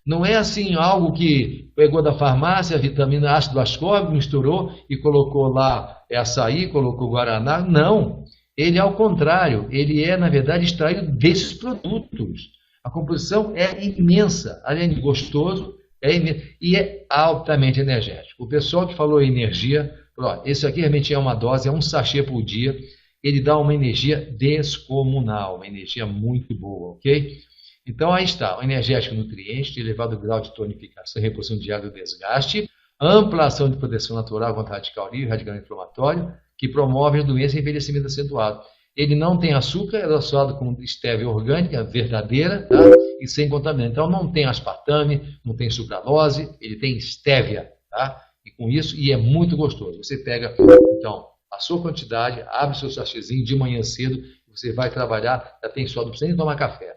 Não é assim algo que pegou da farmácia, a vitamina ácido ascórbico, misturou e colocou lá açaí, colocou guaraná. Não. Ele, ao contrário, ele é, na verdade, extraído desses produtos. A composição é imensa, além de gostoso, é imenso, e é altamente energético. O pessoal que falou em energia, falou, esse aqui realmente é uma dose, é um sachê por dia, ele dá uma energia descomunal, uma energia muito boa, ok? Então, aí está, o energético nutriente de elevado grau de tonificação e reposição diária do desgaste, ampla ação de proteção natural contra radical livre, radical inflamatório, que promove a doença e envelhecimento acentuado. Ele não tem açúcar, é adoçado com estévia orgânica, verdadeira, tá? E sem contaminante. Então, não tem aspartame, não tem sucralose, ele tem estévia, tá? E com isso, e é muito gostoso. Você pega, então, a sua quantidade, abre o seu sachêzinho de manhã cedo, você vai trabalhar, já tem sono, não precisa nem tomar café.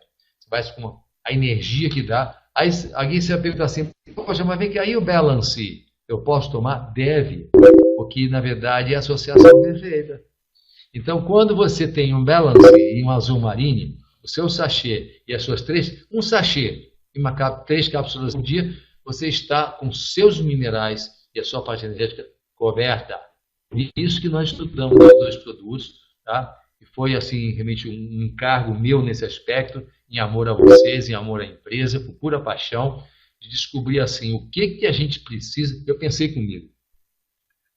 Vai com a energia que dá. Aí você vai perguntar assim, poxa, mas vem que aí o balance, eu posso tomar? Deve, porque na verdade é a associação perfeita. Então, quando você tem um balance e um azul marinho, o seu sachê e as suas um sachê e 3 cápsulas por dia, você está com seus minerais e a sua parte energética coberta. Por isso que nós estudamos os dois produtos, tá? E foi, assim, realmente um encargo meu nesse aspecto, em amor a vocês, em amor à empresa, por pura paixão, de descobrir, assim, o que que a gente precisa. Eu pensei comigo,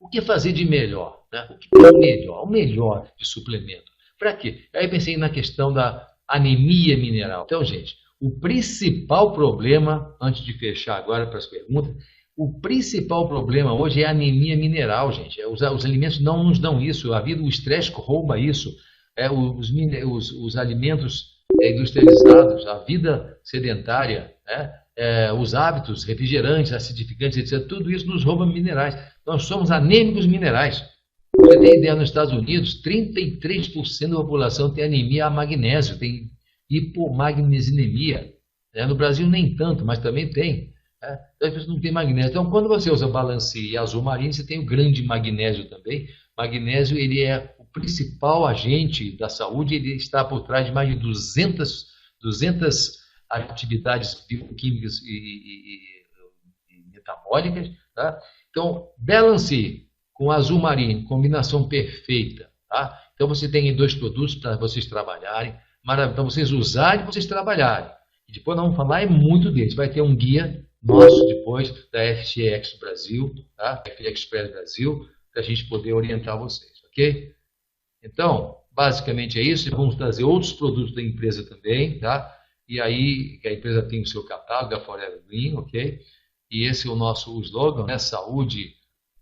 o que fazer de melhor, né? O que é o melhor de suplemento. Para quê? Aí pensei na questão da anemia mineral. Então, gente, o principal problema, antes de fechar agora para as perguntas, o principal problema hoje é a anemia mineral, gente. Os alimentos não nos dão isso. A vida, o estresse rouba isso. Os alimentos industrializados, a vida sedentária, né? Os hábitos refrigerantes, acidificantes, etc. Tudo isso nos rouba minerais. Nós somos anêmicos minerais. Você tem ideia, nos Estados Unidos, 33% da população tem anemia a magnésio, tem hipomagnesemia. No Brasil nem tanto, mas também tem. Então, as pessoas não têm magnésio. Então, quando você usa Balancê e Azul Marinho, você tem o grande magnésio também. Magnésio, ele é o principal agente da saúde, ele está por trás de mais de 200 atividades bioquímicas e metabólicas, tá? Então, Balancê com Azul Marinho, combinação perfeita, tá? Então, você tem dois produtos para vocês trabalharem, para vocês usarem e vocês trabalharem. E depois nós vamos falar muito deles. Vai ter um guia nosso depois da FGX Brasil, tá? FGX Express Brasil, para a gente poder orientar vocês, ok? Então, basicamente é isso. Vamos trazer outros produtos da empresa também, tá? E aí, a empresa tem o seu catálogo, da Forever Green, ok? E esse é o nosso slogan, né? Saúde,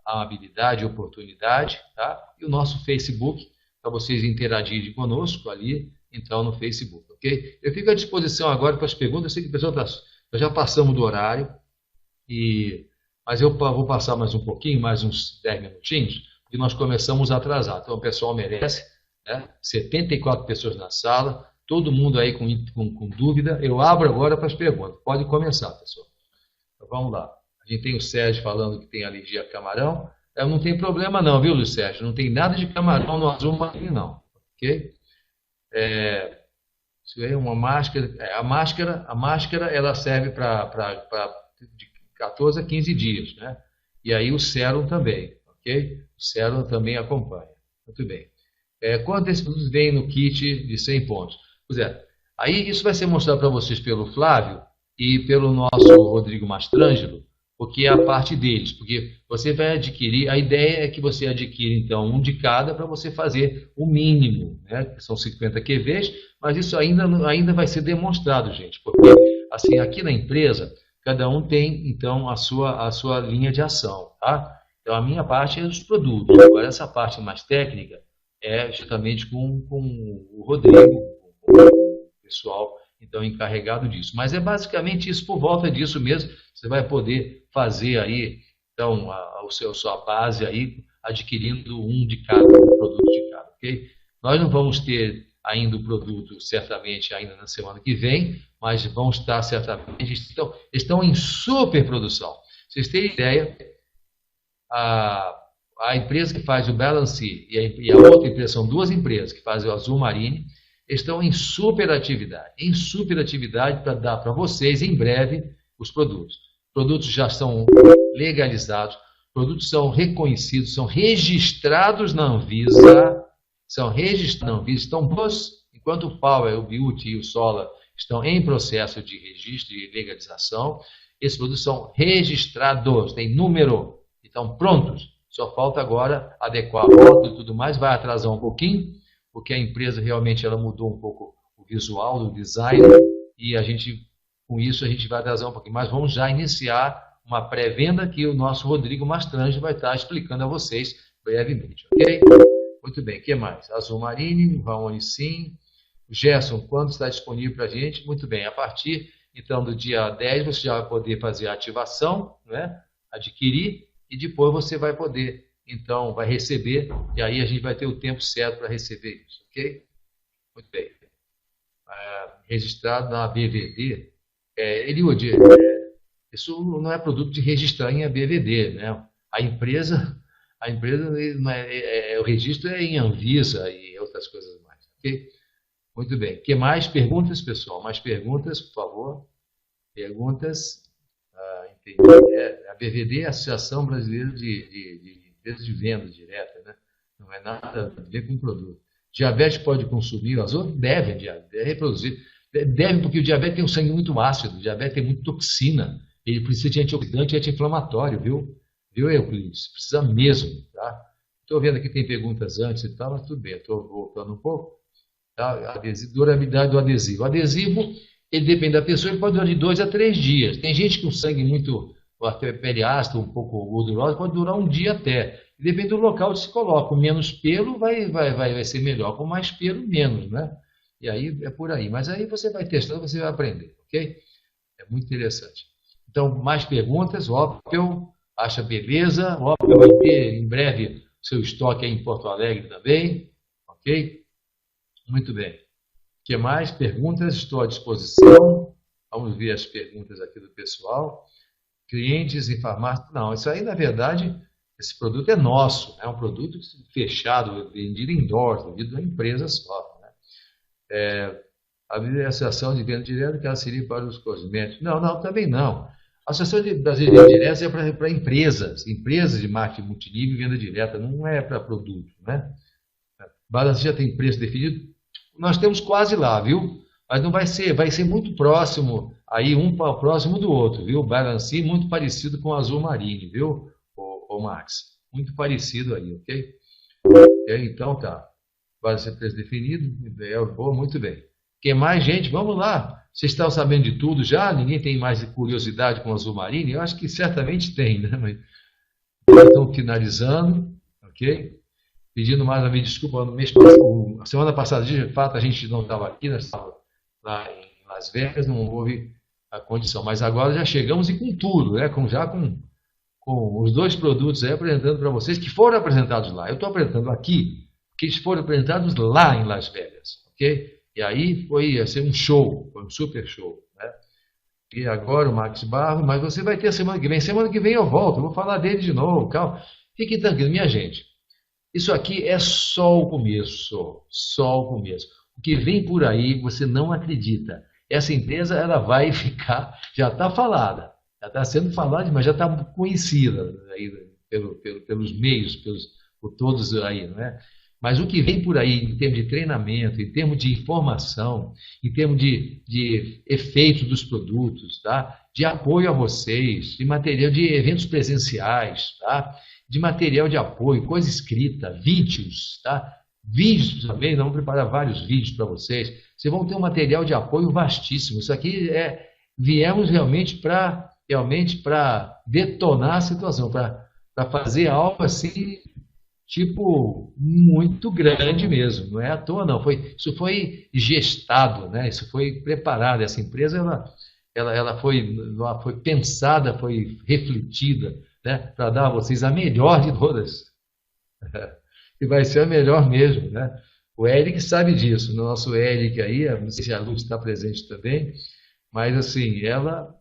amabilidade e oportunidade, tá? E o nosso Facebook, para vocês interagirem conosco ali, então, no Facebook, ok? Eu fico à disposição agora para as perguntas. Eu sei que o pessoal nós já passamos do horário, mas eu vou passar mais um pouquinho, mais uns 10 minutinhos, porque nós começamos atrasado. Então, o pessoal merece, né? 74 pessoas na sala, todo mundo aí com dúvida. Eu abro agora para as perguntas. Pode começar, pessoal. Então, vamos lá. A gente tem o Sérgio falando que tem alergia a camarão. Não tem problema não, viu, Luiz Sérgio? Não tem nada de camarão no Azul Marinho, não. Ok? Isso é uma máscara. A máscara ela serve para de 14 a 15 dias, né? E aí o sérum também, ok? O sérum também acompanha. Muito bem. Quantos desses produtos vêm no kit de 100 pontos? Pois é. Aí isso vai ser mostrado para vocês pelo Flávio e pelo nosso Rodrigo Mastrangelo, porque é a parte deles, porque você vai adquirir, a ideia é que você adquira, então, um de cada para você fazer o mínimo, né? Que são 50 QVs, mas isso ainda vai ser demonstrado, gente, porque, assim, aqui na empresa, cada um tem, então, a sua linha de ação, tá? Então, a minha parte é dos produtos, agora essa parte mais técnica é justamente com o Rodrigo, com o pessoal, então, encarregado disso. Mas é basicamente isso, por volta disso mesmo, você vai poder fazer aí, então, a sua base aí, adquirindo um de cada, um produto de cada, ok? Nós não vamos ter ainda o produto, certamente, ainda na semana que vem, mas vão estar certamente, estão em super produção. Vocês terem ideia, a empresa que faz o Balancê e a outra empresa, são duas empresas que fazem o Azul Marine, estão em super atividade para dar para vocês em breve os produtos. Produtos já são legalizados, produtos são reconhecidos, são registrados na Anvisa, estão bons, enquanto o Power, o Beauty e o Sola estão em processo de registro e legalização, esses produtos são registrados, tem número, estão prontos, só falta agora adequar a rótulo e tudo mais, vai atrasar um pouquinho, porque a empresa realmente ela mudou um pouco o visual, o design, e com isso a gente vai atrasar um pouquinho. Mas vamos já iniciar uma pré-venda que o nosso Rodrigo Mastrange vai estar explicando a vocês brevemente, ok? Muito bem, o que mais? Azul Marine, Valone sim. Gerson, quando está disponível para a gente? Muito bem, a partir então do dia 10 você já vai poder fazer a ativação, né? Adquirir, e depois você vai poder, então, vai receber, e aí a gente vai ter o tempo certo para receber isso, ok? Muito bem. Registrado na BVD, Eliud, isso não é produto de registrar em BVD, né? A empresa o registro é em Anvisa e outras coisas mais, ok? Muito bem. O que mais? Perguntas, pessoal? Mais perguntas, por favor? Perguntas? Entendi. A BVD é a Associação Brasileira de Empresas de Venda Direta, né? Não é nada a ver com produto. Diabetes pode consumir azoto? Deve reproduzir. Deve, porque o diabetes tem um sangue muito ácido, o diabetes tem muita toxina. Ele precisa de antioxidante e anti-inflamatório, viu? Viu, Euclides? Precisa mesmo, tá? Estou vendo aqui tem perguntas antes e tal, mas tudo bem, estou voltando um pouco. Tá? Durabilidade do adesivo. O adesivo, ele depende da pessoa, ele pode durar de 2 a 3 dias. Tem gente com sangue muito, até pele ácida, um pouco gordurosa, pode durar um dia até. Depende do local onde se coloca. Com menos pelo vai ser melhor, com mais pelo, menos, né? E aí é por aí. Mas aí você vai testando, você vai aprender, ok? É muito interessante. Então, mais perguntas? Opel, acha beleza? Opel vai ter em breve seu estoque aí em Porto Alegre também, ok? Muito bem. O que mais? Perguntas? Estou à disposição. Vamos ver as perguntas aqui do pessoal. Clientes em farmácia? Não, isso aí, na verdade, esse produto é nosso. É um produto fechado, vendido indoors, vendido na empresa só. A associação de venda direta, que ela seria para os cosméticos. Não, também não. A associação das vendas diretas é para empresas de marketing multinível e venda direta, não é para produto, né? Balance já tem preço definido. Nós temos quase lá, viu? Mas não vai ser muito próximo, aí um próximo do outro, viu? Balance muito parecido com o Azul Marine, viu, o Max? Muito parecido aí, ok? Então tá. Vai ser preço definido, boa, muito bem. Quem mais, gente? Vamos lá. Vocês estão sabendo de tudo já? Ninguém tem mais curiosidade com o Azul Marine? Eu acho que certamente tem, né? Mas estão finalizando, ok? Pedindo mais uma vez desculpa, no mês passado, a semana passada, de fato, a gente não estava aqui, nós estávamos lá em Las Vegas, não houve a condição. Mas agora já chegamos e com tudo, né? Com os 2 produtos aí apresentando para vocês, que foram apresentados lá. Eu estou apresentando aqui, que eles foram apresentados lá em Las Vegas, ok? E aí ia ser um show, foi um super show, né? E agora o Max Barro, mas você vai ter semana que vem. Semana que vem eu volto, vou falar dele de novo, calma. Fiquem tranquilos, minha gente. Isso aqui é só o começo, só o começo. O que vem por aí, você não acredita. Essa empresa, ela vai ficar, já está falada, já está sendo falada, mas já está conhecida aí, pelos meios, por todos aí, não é? Mas o que vem por aí em termos de treinamento, em termos de informação, em termos de efeito dos produtos, tá? De apoio a vocês, de material, de eventos presenciais, tá? De material de apoio, coisa escrita, vídeos, tá? Vídeos também, vamos preparar vários vídeos para vocês. Vocês vão ter um material de apoio vastíssimo. Isso aqui viemos realmente para detonar a situação, para fazer algo assim, tipo, muito grande mesmo. Não é à toa, não. Isso foi gestado, né? Isso foi preparado. Essa empresa, ela foi pensada, foi refletida, né, para dar a vocês a melhor de todas. E vai ser a melhor mesmo, né? O Eric sabe disso, o nosso Eric aí, não sei se a Luz está presente também, mas assim, ela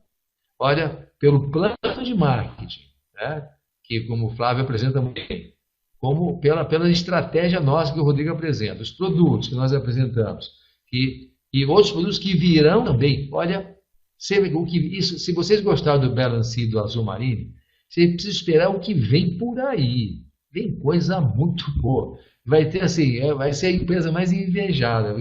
olha pelo plano de marketing, né, que como o Flávio apresenta muito bem, como pela estratégia nossa que o Rodrigo apresenta, os produtos que nós apresentamos, e outros produtos que virão também. Olha, se vocês gostaram do Balance e do Azul Marine, você precisa esperar o que vem por aí. Vem coisa muito boa. Vai ter assim, vai ser a empresa mais invejada.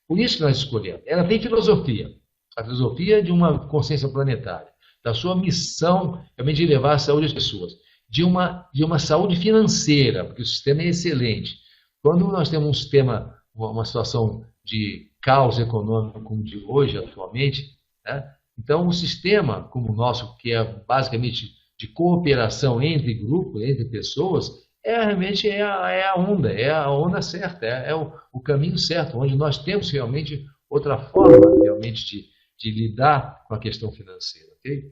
Por isso que nós escolhemos. Ela tem filosofia. A filosofia de uma consciência planetária. Da sua missão realmente de levar a saúde às pessoas. De uma saúde financeira, porque o sistema é excelente. Quando nós temos um sistema, uma situação de caos econômico como de hoje, atualmente, né? Então, o sistema como o nosso, que é basicamente de cooperação entre grupos, entre pessoas, realmente a onda certa, o caminho certo, onde nós temos realmente outra forma realmente de lidar com a questão financeira, ok?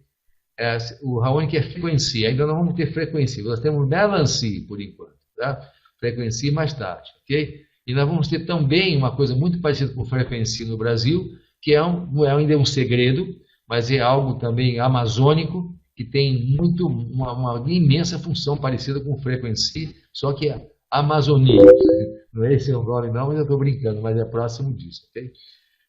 O Raoni quer frequência, ainda não vamos ter frequência, nós temos balance por enquanto, tá? Frequência mais tarde, ok? E nós vamos ter também uma coisa muito parecida com frequência no Brasil, que não é ainda um segredo, mas é algo também amazônico, que tem uma imensa função parecida com frequência, só que é Amazônia. Não é esse o nome não, mas eu estou brincando, mas é próximo disso, ok?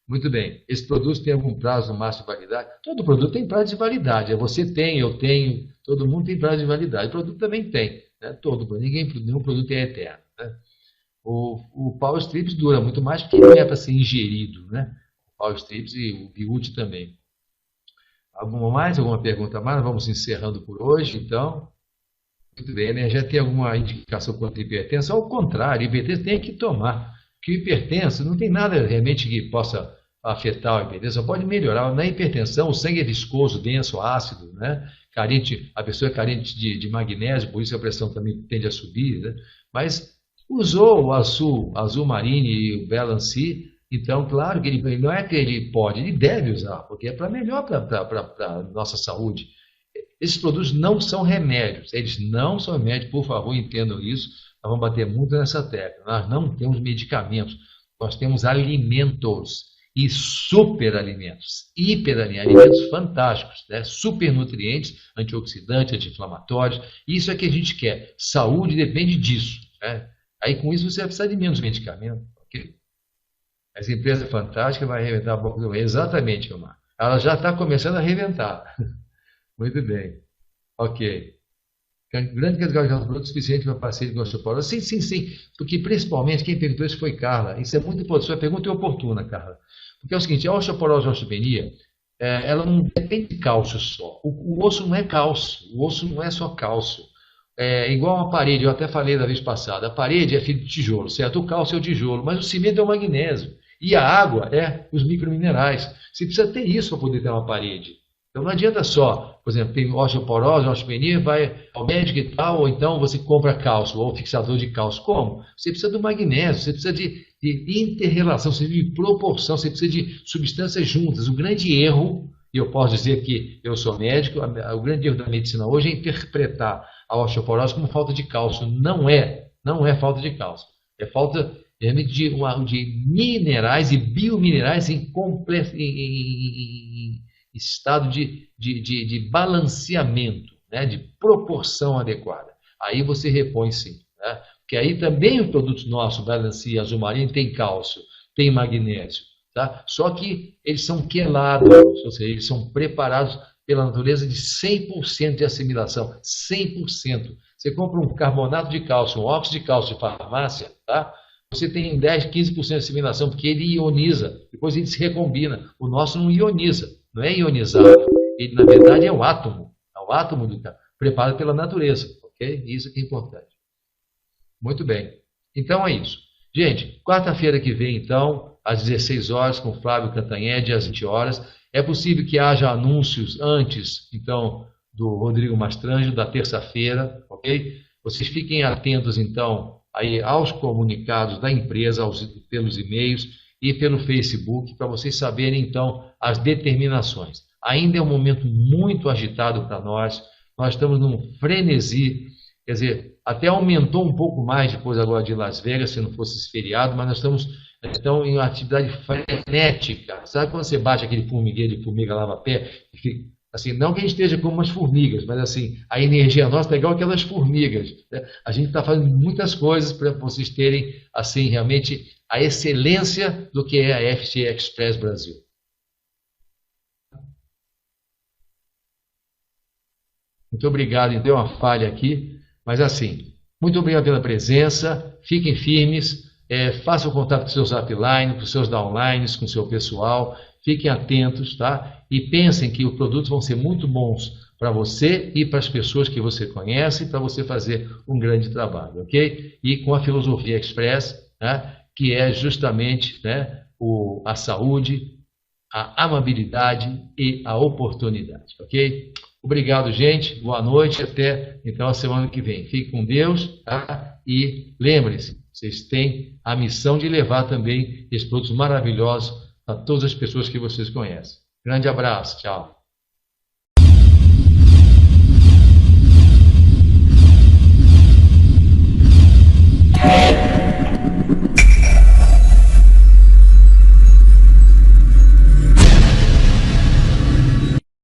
Muito bem. Esse produto tem algum prazo máximo de validade? Todo produto tem prazo de validade. Você tem, eu tenho, todo mundo tem prazo de validade. O produto também tem, né? Nenhum produto é eterno, né? O Power Strips dura muito mais porque não é para ser ingerido, né? O Power Strips e o Biute também. Alguma pergunta mais? Vamos encerrando por hoje, então. Muito bem, né? Já tem alguma indicação contra a hipertensão? Ao contrário, hipertensão tem que tomar. Porque o hipertenso não tem nada realmente que possa afetar a hipertensão, pode melhorar. Na hipertensão, o sangue é viscoso, denso, ácido, né? Carente, a pessoa é carente de magnésio, por isso a pressão também tende a subir, né? Mas usou o azul marine e o Balancê, então, claro que ele não é que ele pode, ele deve usar, porque é para melhor para a nossa saúde. Esses produtos não são remédios, eles não são remédios, por favor, entendam isso. Nós vamos bater muito nessa tecla. Nós não temos medicamentos, nós temos alimentos e superalimentos, hiperalimentos fantásticos, né? Supernutrientes, antioxidantes, anti-inflamatórios. Isso é que a gente quer. Saúde depende disso, né? Aí com isso você vai precisar de menos medicamento, ok? Essa empresa fantástica vai arrebentar a boca do... Exatamente, Omar. Ela já está começando a arrebentar. Muito bem. Ok. Grande categoria de produto suficiente para paciente com osteoporose? Sim, sim, sim. Porque principalmente quem perguntou isso foi Carla. Isso é muito importante. Sua pergunta é oportuna, Carla. Porque é o seguinte, a osteoporose e a osteopenia, ela não depende de cálcio só. O osso não é cálcio. O osso não é só cálcio. É igual uma parede, eu até falei da vez passada. A parede é feita de tijolo, certo? O cálcio é o tijolo, mas o cimento é o magnésio. E a água é os microminerais. Você precisa ter isso para poder ter uma parede. Então não adianta só, por exemplo, tem osteoporose, osteopenia, vai ao médico e tal, ou então você compra cálcio, ou fixador de cálcio. Como? Você precisa do magnésio, você precisa de inter-relação, você precisa de proporção, você precisa de substâncias juntas. O grande erro, e eu posso dizer que eu sou médico, o grande erro da medicina hoje é interpretar a osteoporose como falta de cálcio. Não é falta de cálcio. É falta de minerais e biominerais em estado de balanceamento, né, de proporção adequada. Aí você repõe sim. Né? Porque aí também os produtos nossos, Balancê, Azul Marinho, tem cálcio, tem magnésio. Tá? Só que eles são quelados, ou seja, eles são preparados pela natureza de 100% de assimilação. 100%. Você compra um carbonato de cálcio, um óxido de cálcio de farmácia, tá? Você tem 10, 15% de assimilação, porque ele ioniza, depois ele se recombina. O nosso não ioniza. Não é ionizado, ele na verdade é o átomo preparado pela natureza, ok? Isso que é importante. Muito bem, então é isso. Gente, quarta-feira que vem então, às 16 horas, com Flávio Cantanhede, às 20 horas, é possível que haja anúncios antes, então, do Rodrigo Mastranjo, da terça-feira, ok? Vocês fiquem atentos então aí aos comunicados da empresa, pelos e-mails, e pelo Facebook, para vocês saberem, então, as determinações. Ainda é um momento muito agitado para nós estamos num frenesi, quer dizer, até aumentou um pouco mais depois agora de Las Vegas, se não fosse esse feriado, mas nós estamos, então, em uma atividade frenética. Sabe quando você bate aquele formigueiro de formiga lava-pé? Assim, não que a gente esteja como umas formigas, mas assim, a energia nossa é igual aquelas formigas. Né? A gente está fazendo muitas coisas para vocês terem, assim, realmente a excelência do que é a FT Express Brasil. Muito obrigado, deu uma falha aqui, mas assim, muito obrigado pela presença, fiquem firmes, façam contato com seus upline, com seus downlines, com o seu pessoal, fiquem atentos, tá? E pensem que os produtos vão ser muito bons para você e para as pessoas que você conhece, para você fazer um grande trabalho, ok? E com a filosofia Express, né, que é justamente, né, a saúde, a amabilidade e a oportunidade, ok? Obrigado, gente. Boa noite. Até então a semana que vem. Fique com Deus, tá? E lembrem-se, vocês têm a missão de levar também esses produtos maravilhosos a todas as pessoas que vocês conhecem. Grande abraço. Tchau.